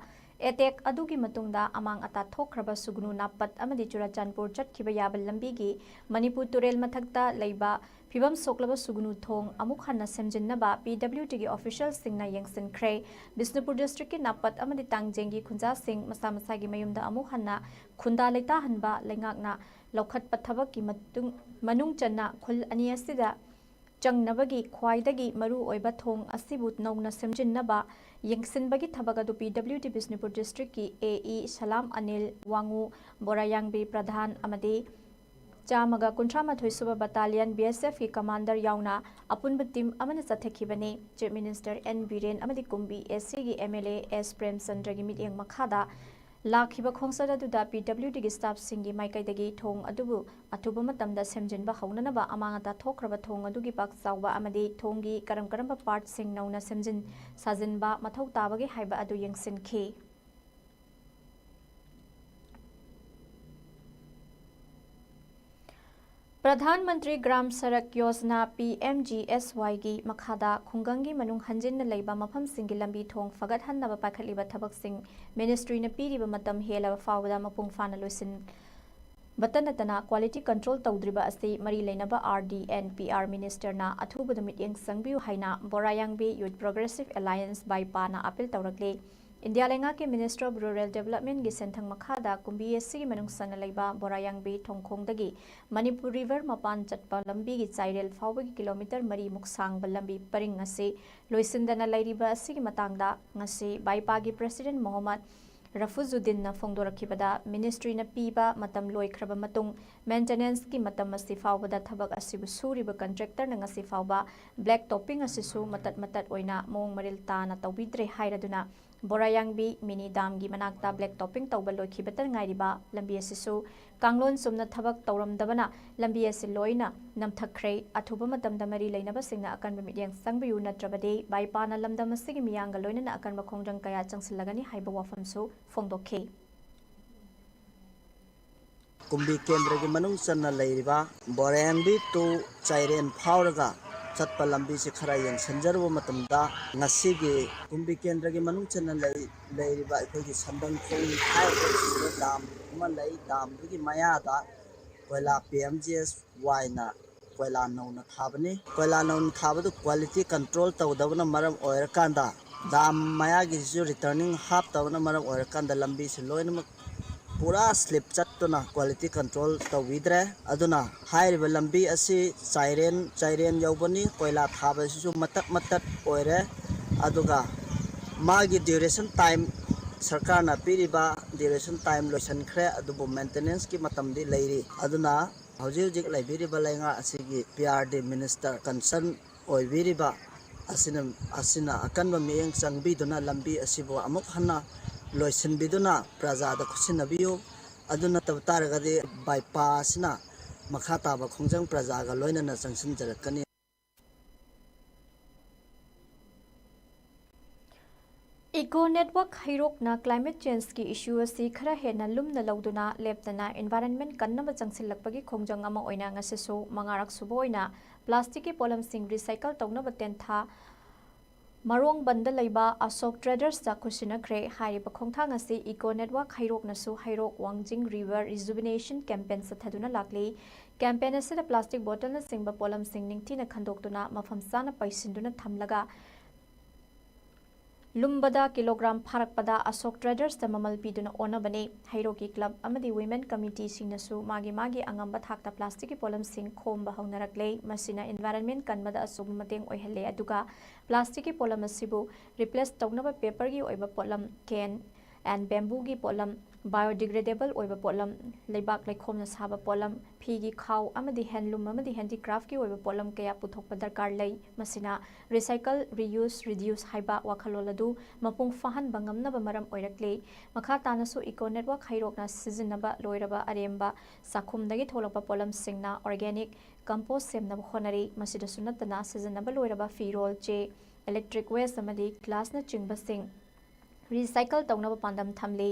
attack अदुगी मतुंगदा among अता थोखरबा सुगुनु नापत अमदे चुराचानपुर चटखिबा याबा लंबीगी मणिपुर तुरेल मथक्ता लेबा फिबम सोकलबा सुगुनु थोंग अमुक हन्ना सेमजिन्नबा PWD की ऑफिशियल सिंगना यंगसिनख्रे बिष्णुपुर डिस्ट्रिक्ट के नापत अमदे तांगजेंगी खुंजा सिंग मसा मसागी मयुमदा अमुक हन्ना खुंदा लेता हनबा लेंगाकना लौखतपा थबक की मनुंग चन्ना खुल अनि असिदा चंगनबगी ख्वाइदगी मरु ओइबा थोंग असिबु नौना सेमजिन्नबा यंगसिनबगी थबक अदु PWD बिष्णुपुर डिस्ट्रिक्ट की AE सलाम अनिल वांगू बोरायांगबी प्रधान अमदे चामगा कुंट्रा मथोई सुबा बटालियन BSF की कमांडर याउना अपुनब टीम अमन चथखिबने चीफ मिनिस्टर N Biren अमदि कुंबी SC की MLA S Premchandra की मिटिंग मखादा ꯂꯥꯛꯈꯤꯕ ꯈꯣꯡꯆꯠ ꯑꯗꯨꯗ PWDꯒꯤ ꯁ꯭ꯇꯥꯐꯁꯤꯡꯒꯤ ꯃꯥꯏꯀꯩꯗꯒꯤ ꯊꯣꯡ ꯑꯗꯨꯕꯨ ꯑꯊꯨꯕ ꯃꯇꯝꯗ ꯁꯦꯝꯖꯤꯟꯕ ꯍꯧꯅꯅꯕ ꯑꯃꯥꯡ ꯑꯇꯥ ꯊꯣꯛꯈ꯭ꯔꯕ ꯊꯣꯡ ꯑꯗꯨꯒꯤ ꯄꯥꯛ ꯆꯥꯎꯕ ꯑꯃꯗꯤ ꯊꯣꯡꯒꯤ ꯀꯔꯝꯕ ꯄꯥꯔꯠꯁꯤꯡ ꯅꯧꯅ ꯁꯦꯝꯖꯤꯟ ꯁꯥꯖꯤꯟꯕ ꯃꯊꯧ ꯇꯥꯕꯒꯦ ꯍꯥꯏꯕ ꯑꯗꯨ ꯌꯦꯡꯁꯤꯟꯈꯤ꯫ ꯄ꯭ꯔꯙꯥꯟ ꯃꯟꯇ꯭ꯔꯤ ꯒ꯭ꯔꯥꯝ ꯁꯔꯛ ꯌꯣꯖꯅꯥ PMGSYꯒꯤ ꯃꯈꯥꯗ ꯈꯨꯡꯒꯪꯒꯤ ꯃꯅꯨꯡ ꯍꯟꯖꯤꯟꯅ ꯂꯩꯕ ꯃꯐꯝꯁꯤꯡꯒꯤ ꯂꯝꯕꯤ ꯊꯣꯡ ꯐꯒꯠꯍꯟꯅꯕ ꯄꯥꯏꯈꯠꯂꯤꯕ ꯊꯕꯛꯁꯤꯡ ꯃꯤꯅꯤꯁꯇ꯭ꯔꯤꯅ ꯄꯤꯔꯤꯕ ꯃꯇꯝ ꯍꯦꯜꯂꯕ ꯐꯥꯎꯕꯗ ꯃꯄꯨꯡ ꯐꯥꯅ ꯂꯣꯏꯁꯤꯟꯕꯇ ꯅꯠꯇꯅ ꯀ꯭ꯋꯥꯂꯤꯇꯤ ꯀꯟꯇ꯭ꯔꯣꯜ ꯇꯧꯗ꯭ꯔꯤꯕ ꯑꯁꯤ ꯃꯔꯤ ꯂꯩꯅꯕ RD&PR ꯃꯤꯅꯤꯁꯇꯔꯅ ꯑꯊꯨꯕꯗ ꯃꯤꯠꯌꯦꯡ ꯆꯪꯕꯤꯌꯨ ꯍꯥꯏꯅ ꯕꯣꯔꯥꯌꯥꯡꯕꯤ ꯌꯨꯠ ꯄ꯭ꯔꯣꯒ꯭ꯔꯦꯁꯤꯚ ꯑꯦꯂꯥꯏꯌꯦꯟꯁ ꯕꯥꯏꯄꯥꯅ ꯑꯄꯤꯜ ꯇꯧꯔꯛꯂꯤ꯫ ꯏꯟꯗꯤꯌꯥ ꯂꯩꯉꯥꯛꯀꯤ ꯃꯤꯅꯤꯁꯇ꯭ꯔꯤ ꯑꯣꯐ ꯔꯨꯔꯦꯜ ꯗꯦꯚꯂꯞꯃꯦꯟꯠꯒꯤ ꯁꯦꯟꯊꯪ ꯃꯈꯥꯗ ꯀꯨꯝꯕꯤ ꯑꯁꯤꯒꯤ ꯃꯅꯨꯡꯆꯟꯅ ꯂꯩꯕ ꯕꯣꯔꯥꯌꯥꯡꯕꯤ ꯊꯣꯡꯈꯣꯡꯗꯒꯤ ꯃꯅꯤꯄꯨꯔ ꯔꯤꯚꯔ ꯃꯄꯥꯟ ꯆꯠꯄ ꯂꯝꯕꯤꯒꯤ ꯆꯥꯏꯔꯦꯜ ꯐꯥꯎꯕꯒꯤ ꯀꯤꯂꯣꯃꯤꯇꯔ 4 ꯁꯥꯡꯕ ꯂꯝꯕꯤ ꯄꯔꯤꯡ ꯑꯁꯤ ꯂꯣꯏꯁꯤꯟꯗꯅ ꯂꯩꯔꯤꯕ ꯑꯁꯤꯒꯤ ꯃꯇꯥꯡꯗ ꯉꯁꯤ ꯕꯥꯏꯄꯥꯒꯤ ꯄ꯭ꯔꯦꯁꯤꯗꯦꯟꯠ ꯃꯣꯍꯝꯃꯗ ꯔꯐꯨꯖꯨꯗꯤꯟꯅ ꯐꯣꯡꯗꯣꯔꯛꯈꯤꯕꯗ ꯃꯤꯅꯤꯁꯇ꯭ꯔꯤꯅ ꯄꯤꯕ ꯃꯇꯝ ꯂꯣꯏꯈ꯭ꯔꯕ ꯃꯇꯨꯡ ꯃꯦꯟꯇꯦꯅꯦꯟꯁꯀꯤ ꯃꯇꯝ ꯑꯁꯤ ꯐꯥꯎꯕꯗ ꯊꯕꯛ ꯑꯁꯤꯕꯨ ꯁꯨꯔꯤꯕ ꯀꯟꯇ꯭ꯔꯦꯛꯇꯔꯅ ꯉꯁꯤ ꯐꯥꯎꯕ ꯕ꯭ꯂꯦꯛ ꯇꯣꯞꯄꯤꯡ ꯑꯁꯤꯁꯨ ꯃꯇꯠ ꯑꯣꯏꯅ ꯃꯑꯣꯡ ꯃꯔꯤꯜ ꯇꯥꯅ ꯇꯧꯕꯤꯗ꯭ꯔꯦ ꯍꯥꯏꯔꯗꯨꯅ ꯕꯣꯔꯥꯌꯥꯡꯕꯤ ꯃꯤꯅꯤ ꯗꯥꯝꯒꯤ ꯃꯅꯥꯛꯇ ꯕ꯭ꯂꯦꯛ ꯇꯣꯞꯄꯤꯡ ꯇꯧꯕ ꯂꯣꯏꯈꯤꯕꯇ ꯉꯥꯏꯔꯤꯕ ꯂꯝꯕꯤ ꯑꯁꯤꯁꯨ ꯀꯥꯡꯂꯣꯟ ꯆꯨꯝꯅ ꯊꯕꯛ ꯇꯧꯔꯝꯗꯕꯅ ꯂꯝꯕꯤ ꯑꯁꯤ ꯂꯣꯏꯅ ꯅꯝꯊꯈ꯭ꯔꯦ꯫ ꯑꯊꯨꯕ ꯃꯇꯝꯗ ꯃꯔꯤ ꯂꯩꯅꯕꯁꯤꯡꯅ ꯑꯀꯟꯕ ꯃꯤꯠꯌꯦꯡ ꯆꯪꯕꯤꯌꯨ ꯅꯠꯇ꯭ꯔꯕꯗꯤ ꯕꯥꯏꯄꯥꯅ ꯂꯝꯗꯝ ꯑꯁꯤꯒꯤ ꯃꯤꯌꯥꯝꯒ ꯂꯣꯏꯅꯅ ꯑꯀꯟꯕ ꯈꯣꯡꯖꯪ ꯀꯌꯥ ꯆꯪꯁꯤꯜꯂꯒꯅꯤ ꯍꯥꯏꯕ ꯋꯥꯐꯝꯁꯨ ꯐꯣꯡꯗꯣꯛꯈꯤ꯫ ꯀꯨꯝꯕꯤ ꯀꯦꯟꯗ꯭ꯔꯒꯤ ꯃꯅꯨꯡ ꯆꯟꯅ ꯂꯩꯔꯤꯕ ꯕꯣꯔꯥꯌꯥꯡꯕꯤ ꯇꯨ ꯆꯥꯏꯔꯦꯟ ꯐꯥꯎꯔꯒ ꯆꯠꯄ ꯂꯝꯕꯤꯁꯤ ꯈꯔ ꯌꯦꯡꯁꯤꯟꯖꯔꯨꯕ ꯃꯇꯝꯗ ꯉꯁꯤꯒꯤ ꯀꯨꯝꯕꯤ ꯀꯦꯟꯗ꯭ꯔꯒꯤ ꯃꯅꯨꯡ ꯆꯟꯅ ꯂꯩꯔꯤꯕ ꯑꯩꯈꯣꯏꯒꯤ ꯁꯝꯕꯟꯈꯣꯡ ꯍꯥꯏꯔꯤꯕꯁꯤꯗ ꯗꯥꯝ ꯑꯃ ꯂꯩ꯫ ꯗꯥꯝꯗꯨꯒꯤ ꯃꯌꯥꯗ ꯀꯣꯏꯂꯥ PMGSYꯅ ꯀꯣꯏꯂꯥ ꯅꯧꯅ ꯊꯥꯕꯅꯤ꯫ ꯀꯣꯏꯂꯥ ꯅꯧꯅ ꯊꯥꯕꯗꯨ ꯀ꯭ꯋꯥꯂꯤꯇꯤ ꯀꯟꯇ꯭ꯔꯣꯜ ꯇꯧꯗꯕꯅ ꯃꯔꯝ ꯑꯣꯏꯔꯀꯥꯟꯗ ꯗꯥꯝ ꯃꯌꯥꯒꯤꯁꯤꯁꯨ ꯔꯤꯇꯔꯅꯤꯡ ꯍꯥꯞꯇꯕꯅ ꯃꯔꯝ ꯑꯣꯏꯔꯀꯥꯟꯗ ꯂꯝꯕꯤꯁꯤ ꯂꯣꯏꯅꯃꯛ ꯄꯨꯔꯥ ꯁ꯭ꯂꯤꯞ ꯆꯠꯇꯨꯅ ꯀ꯭ꯋꯥꯂꯤꯇꯤ ꯀꯟꯇ꯭ꯔꯣꯜ ꯇꯧꯕꯤꯗ꯭ꯔꯦ꯫ ꯑꯗꯨꯅ ꯍꯥꯏꯔꯤꯕ ꯂꯝꯕꯤ ꯑꯁꯤ ꯆꯥꯏꯔꯦꯟ ꯌꯧꯕꯅꯤ꯫ ꯀꯣꯏꯂꯥ ꯊꯥꯕꯁꯤꯁꯨ ꯃꯇꯠ ꯑꯣꯏꯔꯦ꯫ ꯑꯗꯨꯒ ꯃꯥꯒꯤ ꯗ꯭ꯌꯨꯔꯦꯁꯟ ꯇꯥꯏꯝ ꯁꯔꯀꯥꯔꯅ ꯄꯤꯔꯤꯕ ꯗ꯭ꯌꯨꯔꯦꯁꯟ ꯇꯥꯏꯝ ꯂꯣꯏꯁꯤꯟꯈ꯭ꯔꯦ, ꯑꯗꯨꯕꯨ ꯃꯦꯟꯇꯦꯅꯦꯟꯁꯀꯤ ꯃꯇꯝꯗꯤ ꯂꯩꯔꯤ꯫ ꯑꯗꯨꯅ ꯍꯧꯖꯤꯛ ꯂꯩꯕꯤꯔꯤꯕ ꯂꯩꯉꯥꯛ ꯑꯁꯤꯒꯤ PRD ꯃꯤꯅꯤꯁꯇꯔ ꯀꯟꯁꯔꯟ ꯑꯣꯏꯕꯤꯔꯤꯕ ꯑꯁꯤꯅ ꯑꯀꯟꯕ ꯃꯤꯠꯌꯦꯡ ꯆꯪꯕꯤꯗꯨꯅ ꯂꯝꯕꯤ ꯑꯁꯤꯕꯨ ꯑꯃꯨꯛ ꯍꯟꯅ ꯂꯣꯏꯁꯤꯟꯕꯤꯗꯨꯅ ꯄ꯭ꯔꯖꯥꯗ ꯈꯨꯠꯁꯤꯟꯅꯕꯤꯌꯨ꯫ ꯑꯗꯨ ꯅꯠꯇꯕ ꯇꯥꯔꯒꯗꯤ ꯕꯥꯏꯄꯥ ꯑꯁꯤꯅ ꯃꯈꯥ ꯇꯥꯕ ꯈꯣꯡꯖꯪ ꯄ꯭ꯔꯖꯥꯒ ꯂꯣꯏꯅꯅ ꯆꯪꯁꯤꯟꯖꯔꯛꯀꯅꯤ꯫ ꯏꯀꯣ ꯅꯦꯠꯋꯥꯔꯛ ꯍꯩꯔꯣꯛꯅ ꯀ꯭ꯂꯥꯏꯃꯦꯠ ꯆꯦꯟꯖꯀꯤ ꯏꯁꯨ ꯑꯁꯤ ꯈꯔ ꯍꯦꯟꯅ ꯂꯨꯝꯅ ꯂꯧꯗꯨꯅ ꯂꯦꯞꯇꯅ ꯏꯟꯚꯥꯏꯔꯟꯃꯦꯟꯠ ꯀꯟꯅꯕ ꯆꯪꯁꯤꯜꯂꯛꯄꯒꯤ ꯈꯣꯡꯖꯪ ꯑꯃ ꯑꯣꯏꯅ ꯉꯁꯤꯁꯨ 4ꯔꯛ ꯁꯨꯕ ꯑꯣꯏꯅ ꯄ꯭ꯂꯥꯁꯇꯤꯛꯀꯤ ꯄꯣꯠꯂꯝꯁꯤꯡ ꯔꯤꯁꯥꯏꯀꯜ ꯇꯧꯅꯕ ꯇꯦꯟꯊꯥ ꯃꯔꯣꯡꯕꯟꯗ ꯂꯩꯕ ꯑꯁꯣꯛ ꯇ꯭ꯔꯦꯗꯔꯁꯇ ꯈꯨꯠꯁꯤꯟꯅꯈ꯭ꯔꯦ꯫ ꯍꯥꯏꯔꯤꯕ ꯈꯣꯡꯊꯥꯡ ꯑꯁꯤ ꯏꯀꯣ ꯅꯦꯠꯋꯥꯔꯛ ꯍꯩꯔꯣꯛꯅꯁꯨ ꯍꯩꯔꯣꯛ ꯋꯥꯡꯖꯤꯡ ꯔꯤꯚꯔ ꯔꯤꯖꯨꯚꯤꯅꯦꯁꯟ ꯀꯦꯝꯄꯦꯟ ꯆꯠꯊꯗꯨꯅ ꯂꯥꯛꯂꯤ꯫ ꯀꯦꯝꯄꯦꯟ ꯑꯁꯤꯗ ꯄ꯭ꯂꯥꯁꯇꯤꯛ ꯕꯣꯇꯜꯅꯆꯤꯡꯕ ꯄꯣꯠꯂꯝꯁꯤꯡ ꯅꯤꯡꯊꯤꯅ ꯈꯟꯗꯣꯛꯇꯨꯅ ꯃꯐꯝ ꯆꯥꯅ ꯄꯩꯁꯤꯟꯗꯨꯅ ꯊꯝꯂꯒ ꯂꯨꯝꯕꯗ ꯀꯤꯂꯣꯒ꯭ꯔꯥꯝ ꯐꯥꯔꯛꯄꯗ ꯑꯁꯣꯛ ꯇ꯭ꯔꯦꯗꯔꯁꯇ ꯃꯃꯜ ꯄꯤꯗꯨꯅ ꯑꯣꯟꯅꯕꯅꯤ꯫ ꯍꯩꯔꯣꯛꯀꯤ ꯀ꯭ꯂꯕ ꯑꯃꯗꯤ ꯋꯤꯃꯦꯟ ꯀꯝꯃꯤꯇꯤꯁꯤꯡꯅꯁꯨ ꯃꯥꯒꯤ ꯑꯉꯝꯕ ꯊꯥꯛꯇ ꯄ꯭ꯂꯥꯁꯇꯤꯛꯀꯤ ꯄꯣꯠꯂꯝꯁꯤꯡ ꯈꯣꯝꯕ ꯍꯧꯅꯔꯛꯂꯦ꯫ ꯃꯁꯤꯅ ꯏꯟꯚꯥꯏꯔꯟꯃꯦꯟꯠ ꯀꯟꯕꯗ ꯑꯆꯧꯕ ꯃꯇꯦꯡ ꯑꯣꯏꯍꯜꯂꯦ꯫ ꯑꯗꯨꯒ ꯄ꯭ꯂꯥꯁꯇꯤꯛꯀꯤ ꯄꯣꯠꯂꯝ ꯑꯁꯤꯕꯨ ꯔꯤꯄ꯭ꯂꯦꯁ ꯇꯧꯅꯕ ꯄꯦꯄꯔꯒꯤ ꯑꯣꯏꯕ ꯄꯣꯠꯂꯝ, ꯀꯦꯟ ꯑꯦꯟ ꯕꯦꯝꯕꯨꯒꯤ ꯄꯣꯠꯂꯝ, ꯕꯥꯏꯑꯣꯗꯤꯒ꯭ꯔꯦꯗꯦꯕꯜ ꯑꯣꯏꯕ ꯄꯣꯠꯂꯝ, ꯂꯩꯕꯥꯛ ꯂꯩꯈꯣꯝꯅ ꯁꯥꯕ ꯄꯣꯠꯂꯝ, ꯐꯤꯒꯤ ꯈꯥꯎ ꯑꯃꯗꯤ ꯍꯦꯟꯗꯂꯨꯝ ꯑꯃꯗꯤ ꯍꯦꯟꯗꯤꯀ꯭ꯔꯥꯐꯀꯤ ꯑꯣꯏꯕ ꯄꯣꯠꯂꯝ ꯀꯌꯥ ꯄꯨꯊꯣꯛꯄ ꯗꯔꯀꯥꯔ ꯂꯩ꯫ ꯃꯁꯤꯅ ꯔꯤꯁꯥꯏꯀꯜ, ꯔꯤꯌꯨꯁ, ꯔꯤꯗ꯭ꯌꯨꯁ ꯍꯥꯏꯕ ꯋꯥꯈꯜꯂꯣꯟ ꯑꯗꯨ ꯃꯄꯨꯡ ꯐꯥꯍꯟꯕ ꯉꯝꯅꯕ ꯃꯔꯝ ꯑꯣꯏꯔꯛꯂꯤ꯫ ꯃꯈꯥ ꯇꯥꯅꯁꯨ ꯏꯀꯣ ꯅꯦꯠꯋꯥꯔꯛ ꯍꯩꯔꯣꯛꯅ ꯁꯤꯖꯤꯟꯅꯕ ꯂꯣꯏꯔꯕ ꯑꯔꯦꯝꯕ ꯆꯥꯛꯈꯨꯝꯗꯒꯤ ꯊꯣꯛꯂꯛꯄ ꯄꯣꯠꯂꯝꯁꯤꯡꯅ ꯑꯣꯔꯒꯥꯅꯤꯛ ꯀꯝꯄꯣꯁꯠ ꯁꯦꯝꯅꯕ ꯍꯣꯠꯅꯔꯤ꯫ ꯃꯁꯤꯗꯁꯨ ꯅꯠꯇꯅ ꯁꯤꯖꯤꯟꯅꯕ ꯂꯣꯏꯔꯕ ꯐꯤꯔꯣꯜ, ꯆꯦ, ꯏꯂꯦꯛꯇ꯭ꯔꯤꯛ ꯋꯦꯁꯠ ꯑꯃꯗꯤ ꯒ꯭ꯂꯥꯁꯅꯆꯤꯡꯕꯁꯤꯡ ꯔꯤꯁꯥꯏꯀꯜ ꯇꯧꯅꯕ ꯄꯥꯟꯗꯝ ꯊꯝꯂꯤ꯫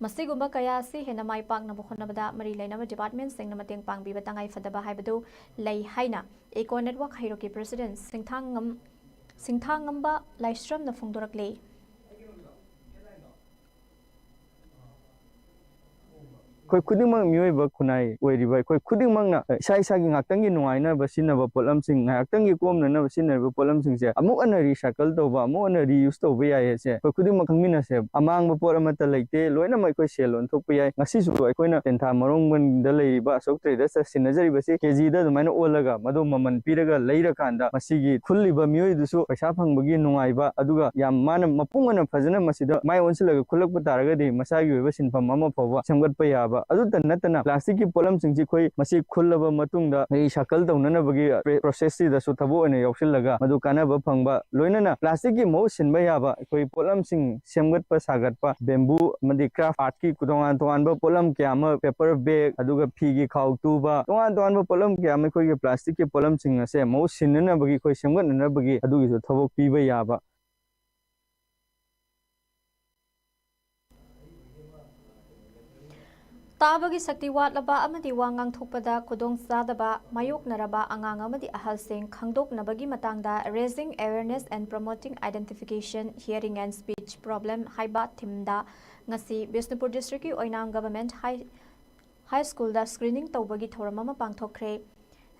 ꯃꯁꯤꯒꯨꯝꯕ ꯀꯌꯥ ꯑꯁꯤ ꯍꯦꯟꯅ ꯃꯥꯏ ꯄꯥꯛꯅꯕ ꯍꯣꯠꯅꯕꯗ ꯃꯔꯤ ꯂꯩꯅꯕ ꯗꯤꯄꯥꯔꯠꯃꯦꯟꯠꯁꯤꯡꯅ ꯃꯇꯦꯡ ꯄꯥꯡꯕꯤꯕ ꯇꯉꯥꯏꯐꯗꯕ ꯍꯥꯏꯕꯗꯨ ꯂꯩ ꯍꯥꯏꯅ ꯏꯀꯣ ꯅꯦꯠꯋꯥꯔꯛ ꯍꯩꯔꯣꯛꯀꯤ ꯄ꯭ꯔꯦꯁꯤꯗꯦꯟꯠ ꯁꯤꯡꯊꯥꯉꯝꯕ ꯂꯥꯏꯁ꯭ꯔꯝꯅ ꯐꯣꯡꯗꯣꯔꯛꯂꯤ꯫ ꯑꯩꯈꯣꯏ ꯈꯨꯗꯤꯡꯃꯛ ꯃꯤꯑꯣꯏꯕ ꯈꯨꯟꯅꯥꯏ ꯑꯣꯏꯔꯤꯕ ꯑꯩꯈꯣꯏ ꯈꯨꯗꯤꯡꯃꯛꯅ ꯏꯁꯥꯒꯤ ꯉꯥꯛꯇꯪꯒꯤ ꯅꯨꯡꯉꯥꯏꯅꯕ ꯁꯤꯖꯤꯟꯅꯕ ꯄꯣꯠꯂꯝꯁꯤꯡ, ꯉꯥꯏꯍꯥꯛꯇꯪꯒꯤ ꯀꯣꯝꯅꯅꯕ ꯁꯤꯖꯤꯟꯅꯔꯤꯕ ꯄꯣꯠꯂꯝꯁꯤꯡꯁꯦ ꯑꯃꯨꯛ ꯍꯟꯅ ꯔꯤꯁꯥꯏꯀꯜ ꯇꯧꯕ, ꯑꯃꯨꯛ ꯍꯟꯅ ꯔꯤꯌꯨꯁ ꯇꯧꯕ ꯌꯥꯏ ꯍꯥꯏꯁꯦ ꯑꯩꯈꯣꯏ ꯈꯨꯗꯤꯡꯃꯛ ꯈꯪꯃꯤꯟꯅꯁꯦ꯫ ꯑꯃꯥꯡꯕ ꯄꯣꯠ ꯑꯃꯠꯇ ꯂꯩꯇꯦ, ꯂꯣꯏꯅꯃꯛ ꯑꯩꯈꯣꯏ ꯁꯦꯜ ꯑꯣꯟꯊꯣꯛꯄ ꯌꯥꯏ꯫ ꯉꯁꯤꯁꯨ ꯑꯩꯈꯣꯏꯅ ꯇꯦꯟꯊꯥ ꯃꯔꯣꯡꯕꯟꯗ ꯂꯩꯔꯤꯕ ꯑꯁꯣꯛ ꯇ꯭ꯔꯦꯗꯔꯁꯇ ꯁꯤꯟꯅꯖꯔꯤꯕꯁꯤ ꯀꯦꯖꯤꯗ ꯑꯗꯨꯃꯥꯏꯅ ꯑꯣꯜꯂꯒ ꯃꯗꯨ ꯃꯃꯜ ꯄꯤꯔꯒ ꯂꯩꯔꯀꯥꯟꯗ ꯃꯁꯤꯒꯤ ꯈꯨꯜꯂꯤꯕ ꯃꯤꯑꯣꯏꯗꯨꯁꯨ ꯄꯩꯁా ꯐꯪꯕꯒꯤ ꯅꯨꯡꯉꯥꯏꯕ, ꯑꯗꯨꯒ ꯃꯥꯅ ꯃꯄꯨꯡ ꯑꯣꯏꯅ ꯐꯖꯅ ꯃꯁꯤꯗ ꯃꯥꯏ ꯑꯣꯟꯁꯤꯜꯂꯒ ꯈꯨꯜꯂꯛꯄ ꯇꯥꯔꯒꯗꯤ ꯃꯁꯥꯒꯤ ꯑꯣꯏꯕ ꯁꯤꯟꯐꯝ ꯑꯃ ꯐꯥꯎꯕ ꯁꯦꯝꯒꯠꯄ ꯌꯥꯕ ꯌꯥꯕ ꯑꯗꯨꯇ ꯅꯠꯇꯅ ꯄ꯭ꯂꯥꯁꯇꯤꯛꯀꯤ ꯄꯣꯠꯂꯝꯁꯤꯡꯁꯤ ꯑꯩꯈꯣꯏ ꯃꯁꯤ ꯈꯨꯜꯂꯕ ꯃꯇꯨꯡꯗ ꯔꯤꯁꯥꯏꯀꯜ ꯇꯧꯅꯅꯕꯒꯤ ꯄ꯭ꯔꯣꯁꯦꯁꯁꯤꯗꯁꯨ ꯊꯕꯛ ꯑꯣꯏꯅ ꯌꯥꯎꯁꯤꯜꯂꯒ ꯃꯗꯨ ꯀꯥꯟꯅꯕ ꯐꯪꯕ ꯂꯣꯏꯅꯅ ꯄ꯭ꯂꯥꯁꯇꯤꯛꯀꯤ ꯃꯍꯨꯠ ꯁꯤꯟꯕ ꯌꯥꯕ ꯑꯩꯈꯣꯏ ꯄꯣꯠꯂꯝꯁꯤꯡ ꯁꯦꯝꯒꯠꯄ ꯁꯥꯒꯠꯄ ꯕꯦꯝꯕꯨ ꯑꯃꯗꯤ ꯀ꯭ꯔꯥꯐ आर्ट तोान तोान पोलम क्या पेपर बेग फी खाउ तूब तोान तोान पोलम क्या प्लास्टिक के पोलम से मऊ सिन्नबगी सेमगनबगी थबक पीब याब ताबगी शक्ति वाटलबा अमदी वांगांग थोकपदा खुदोंग चादबा मायोकनरबा आंगांग अमदी अहलसिंग खंगदोकनबगी matangda raising awareness and promoting identification hearing and speech problem haiba thimda ngasi Bisnupur district ki oinam government high school da screening tawbagi thoram ama pangthokre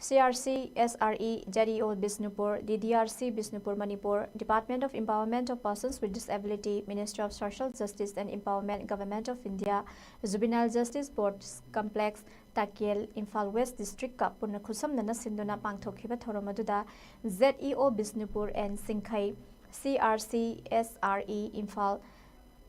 CRC SRE JDO Bisnupur DDRC Bisnupur Manipur Department of Empowerment of Persons with Disability Ministry of Social Justice and Empowerment Government of India Juvenile Justice Board Complex Takiel Imphal West District ka punna khusamnana sinduna pangthokhiba thoramadudha ZEO Bisnupur and Singkhai CRC SRE Imphal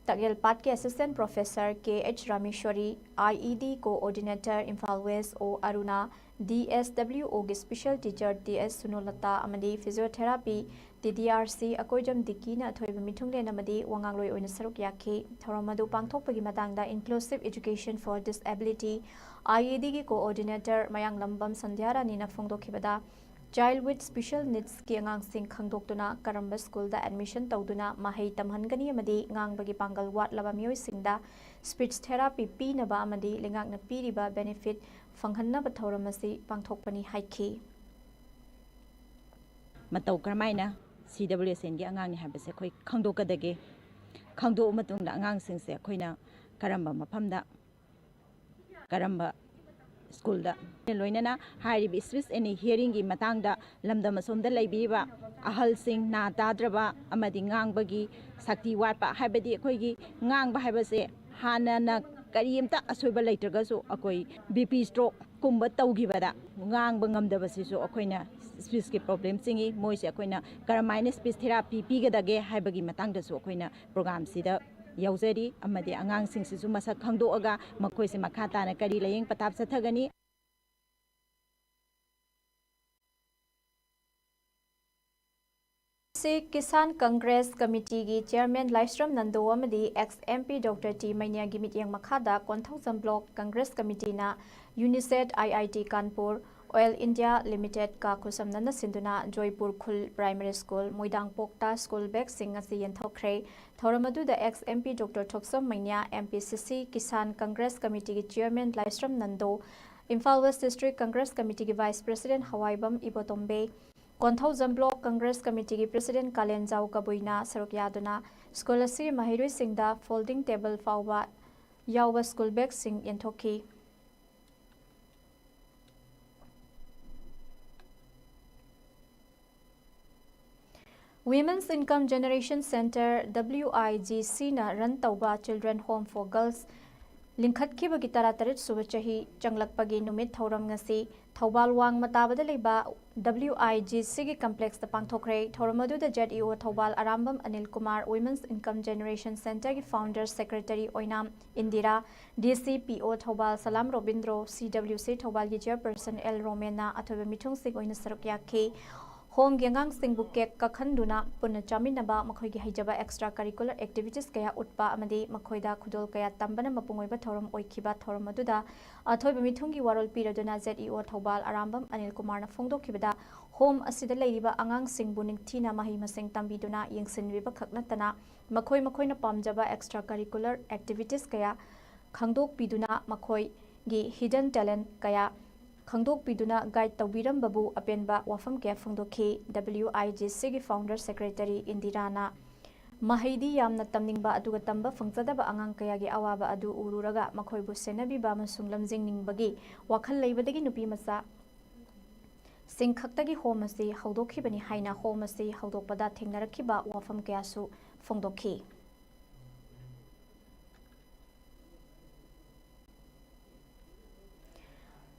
Takiel Patke Assistant Professor KH Rameshwari IED Coordinator Imphal West O Aruna DSWO की special teacher DS Sunolata अमदी physiotherapy DDRC Akoijam दिकीना अथोइब मिथुंगलेन अमदी वांगांगलोय ओइना सरुक याखी थौरमदु पांगथोकपगी मतांगदा inclusive education for disability IED की कोऑर्डिनेटर मयांग लंबम संध्यारानीना फोंगदोखिबदा चाइल्ड विथ स्पेशल नीड्स की अंगांगसिंग खंगदोक्तुना करंबा स्कूल दा एडमिशन तौदुना माहै तमहनगनी अमदी ngangbagi पांगल वाटलबा मियोइसिंगदा स्पीच थेरापी पीनबा अमदी लेंगाकना पीरिबा बेनिफिट फंगहन्नबा थौरमसी पांगथोकपनी हाइखी मतौ करमाइना CWSN की अंगांग हाबसे खोइ खंगदोकदगे खंगदो मतुंगदा अंगांगसिंगसे खोइना करंबा मफमदा करंबा स्कूल दा लोइनना हाइरिबि स्पीच एंड हियरिंग की मतंगदा लमदम असोमदा लैबिबा अहलसिंग ना ताद्रबा अमदि ngangbagi शक्ति वाटपा हाइबदि अखोइगी ngangbा हाइबसे हानना करियमता असोइबा लैत्रगसो अखोइ BP stroke कुंबा तौगिबदा ngangbा ngamदबसिसो अखोइना स्पीच के प्रॉब्लम सिंगी मोइसे अखोइना करमाइना स्पीच थेरापी पीगदगे हाइबगी मतंगदसो अखोइना प्रोग्राम सिदा याउजरी अमदि आंगांगसिंगसिसु मसक खंगदोअगा मखोइसे मखा ताना करी लयेंग पताप सथगनी से किसान कांग्रेस कमिटी की चेयरमैन लाइस्रम नंदो अमदी ex MP doctor T Meinya की मिटिंग मखादा कोंथौजम ब्लॉक कांग्रेस कमिटी ना यूनिसेट IIT Kanpur oil India limited का खुसमनन सिंधुना जयपुर खुल प्राइमरी स्कूल मोइदांग पोक्टा स्कूल बैग सिंह असि यंथोखरे थौरमदुदा ex MP doctor Thokchom Meinya MPCC Kisan Congress committee की chairman Laishram Nando Imphal west district Congress committee की vice president Hawaibam Ibotombi Konthoujam block Congress committee की प्रेसिडेंट कालेंजाव कबुइना सरुक यादुना स्कूल असि महिरुइ सिंगदा फोल्डिंग टेबल फाउबा याउबा स्कूल बैग सिंह यंथोखी Women's Income Generation Center WIGC na run tauba Children Home for Girls लिंखत्खिबगी तरातरेट सुबह चाही चंगलकपगी नुमित थौरम ngasi थौबाल वांग मताबदा लेबा WIGC की कॉम्प्लेक्स द पांगथोखरे थौरमदुदा ZEO Thoubal Arambam Anil Kumar women's income generation centre की founder secretary Oinam Indira DCPO Thoubal Salam Robindro CWC Thoubal की चेयरपर्सन एल रोमेना अथवा मिथुंग सिंह ओइना सरुक याखी होम गेंगांग सिंगबु केक कखंदुना पुन चामिनबा मखोइगी हैजबा एक्स्ट्रा करिकुलर एक्टिविटीज कया उटपा अमदी मखोइदा खुदोल कया तंबना मपुंगोइबा थौरम ओइखिबा थौरम अदुदा अथोइबा मिथुंगी वारोल पिरदुना ZEO थौबाल आरामबम अनिल कुमारना फोंदोखिबदा होम असिदा लेरिबा आंगांग सिंगबु निंगथीना माहि मसिंग तंबिदुना यंगसिनविबा खकनतना मखोइना पामजबा एक्स्ट्रा करिकुलर एक्टिविटीज कया खंगदोकपिदुना मखोइगी हिडन टैलेंट कया खंगदोकपिदुना गाइड तौबिरमबबु अपेनबा वाफम के फोंदोखी WIGC की फाउंडर सेक्रेटरी इंदिराना महैदी यामना तमनिंगबा अदुगा तंबा फंगजदबा आंगांग कयागी अवाबा अदु उरुरगा मखोइबु सेनबिबा मसुंग लमजिंगनिंगबगी वाखल लेबदगी नुपी मसा सिंखक्तगी होम असि हौदोखिबनी हाइना होम असि हौदोकपदा थेंगनरखिबा वाफम कयासु फोंदोखी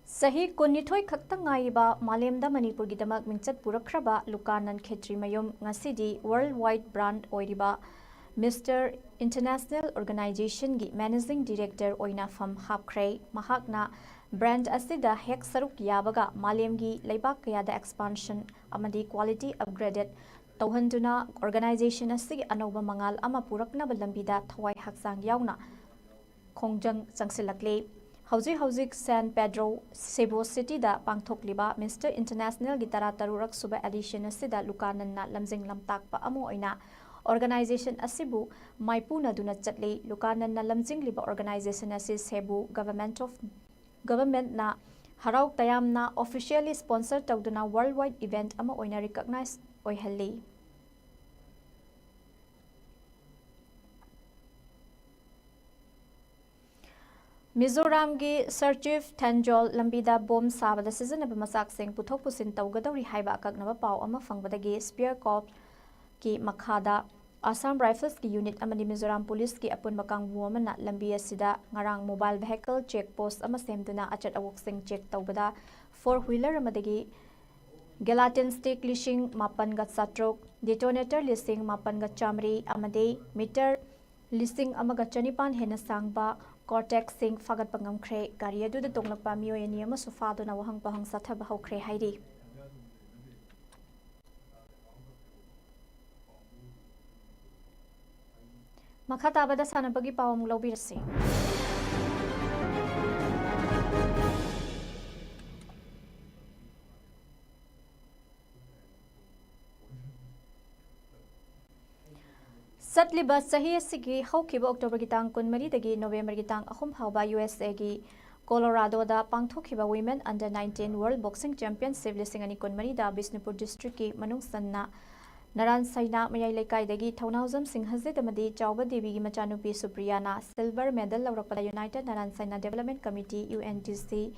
सही कुनिथोय खक्तंगाइबा मालेमदा मणिपुर की दमक मिंचत पुरखरबा लुकानन Khetrimayum ngасidi world wide brand ओइरिबा Mr. International Organization gi Managing Director oina fam hapkhrei mahakna brand asida hek saruk yabaga malemgi leibak kayada expansion amadi quality upgraded tauhanduna organization asigi anoba mangal ama purakna balambida thawai haksang yauna khongjang changsilakle hauzik San Pedro Cebu City da pangthokliba Mr. International gi taratarurak suba edition asida lukananna lamjing lamtakpa amu oina organization asibu maipuna duna chatle lukananna lamjing liba organization asi Cebu government na harau tayamna officially sponsor tawduna worldwide event ama oina recognize oihalli Mizoram gi Sir Chief Thanjol lambida bom sabada sijanaba masak sing puthok pusin tawgadawri haiba akaknaba paw ama fangbadagi Spear Corps ki makhada Assam Rifles ki unit amani Mizoram Police ki apun bakangbu amana lambi asida ngarang mobile vehicle check post ama semduna achat awok sing check tawbada 4-wheeler amadagi gelatin stick lishing mapan ga satrok detonator listing mapan ga chamri amade meter listing amaga chanipan hena sangba Cortex sing fagat pangam kre gari adu da donglakpa miyoy ani ama sufado na wahang pahang sathaba haw kre hairi Makata bada sana bagi pawam lobirasi Satliba sahi asigi hawkiba October gitang kunmari dagi November gitang ahum hawba USA gi Colorado da pangthokhiba Women Under 19 World Boxing Championship lising ani kunmari da Bisnupur District ki manung sanna Naran Saina Mayai Lekai dagi Thaunawjam Singh Hazit amadi Chawba Devi gi machanupi Supriyana silver medal lawrakpada United Naran Saina Development Committee UNDC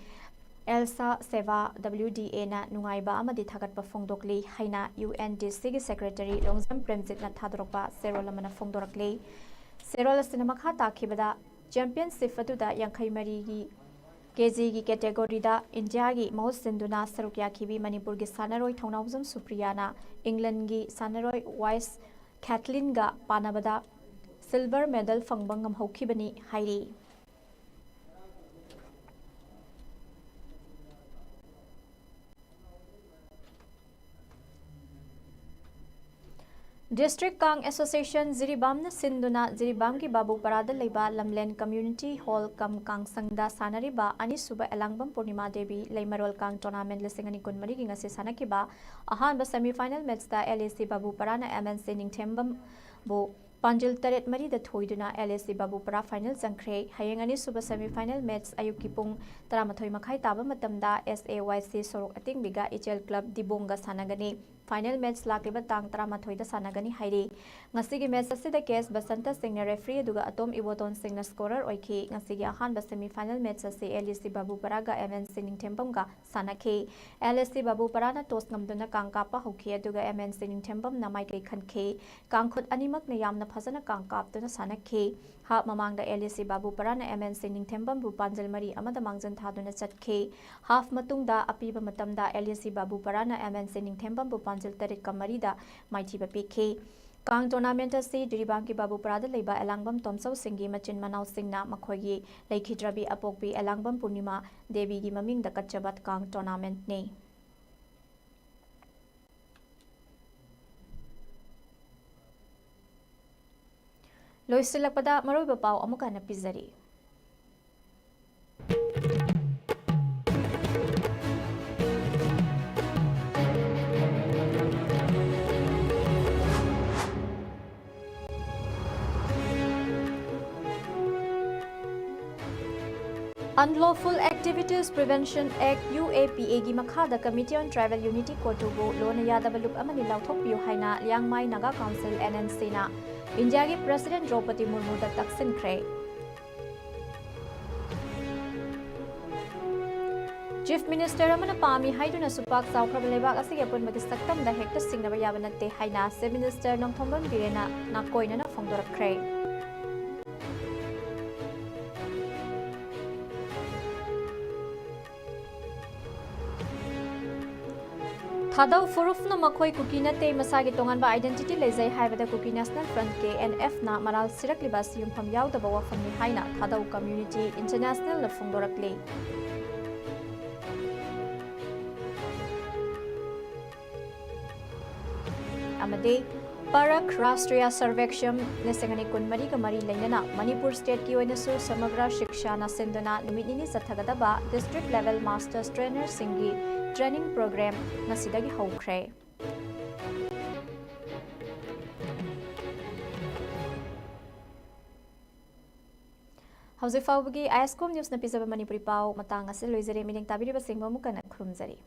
Elsa Seva WDA na nungaiba amadi thagatpa phongdokli haina UNDC gi secretary Longjam Premjit na thadorokpa serol amana phongdorakle serol asina makha takhibada championship aduda 53 gi KG gi category da India gi Maus Sinduna Sarukya khibi Manipur gi Sanaroi Thaunawjam Supriyana England gi Sanaroi Wise Kathleen ga panabada silver medal fangbangam hokhibani hairi District Kang Association Ziribam na sinduna Ziribam ki Babu Parada Leiba Lamlen Community Hall Kam Kang Sangda Sanariba Ani Suba Elangbam Purnima Devi Leimarol Kang Tournament Lisingani Kunmari ngasi sanakiba ahan ba semi-final match da LAC Babu Parana MNC Ningthembam bo Panjil Taret Mari da Thoiduna LAC Babu Para final Jangkre Hayangani Suba semi-final match Ayuki Pung Taramathoi Makhai Taba Matamda SAYC Sorok Ating Biga HL Club Dibonga Sanagani Final match lakliba tang 13 da sanagani hairi ngasigi match asida case Basanta Singh na referee duga Atom Iboton Singh na scorer oiki ngasigi ahan ba semi final match ase LAC Babu Paraga MNC Ningthembam ga sanakhe LAC Babu Parana toss ngamduna kangkapa hokhi duga MNC Ningthembam na mai kai khankhe kangkhut animak na yamna phajana kangkap tuna sanakhe ha mamang da LAC Babu Parana MNC Ningthembam bu panjal mari amada mangjan thaduna chatkhe half matung da apiba matam da LAC Babu Parana MNC Ningthembam bu Panjil Tarit Kamarida Maithiba PK Kang tournament asi Diribang ki Babu Parada leiba Elangbam Tomsau Singhi machin Manau Singna makhoigi Leikhidrabi Apokpi Elangbam Purnima Devi gi maming da kachabat Kang tournament ne Loisilakpada maroiba pau amuka na pizari Unlawful Activities Prevention Act UAPA gi makhada Committee on Tribal Unity Kotubu lona yadaba lup amani lauthokpiu haina Liangmai Naga Council NNC na India gi President Draupadi Murmu da taksinkhre Chief Minister amana pami haiduna supak saukraba lebak asigi apun magi saktam da hekta singnaba yabanatte haina Se Minister Nongthomban Birena na koina na phongdorakre Thadau Furufna Makoi Kuki Nate Masagi Tonganba Identity Lezai Haibada Kuki National Front KNF na Maral Siraklibas Yumpam Yauda Bawa Famni Haina Thadau Community International na Fundorakli. Amade Parak Rastriya Sarveksham Nesangani Kunmari Kamari Lainana Manipur State Kioinasu Samagra Shikshana Sinduna Numitini Sathagadaba District Level Masters Trainer Singi Training Program Nasidagi Hokre. Hauze Faubagi ISCOM News na Pizaba Manipuri Pau Matanga Siluizere Mining Tabiri Basingmo Mukana Krumzari.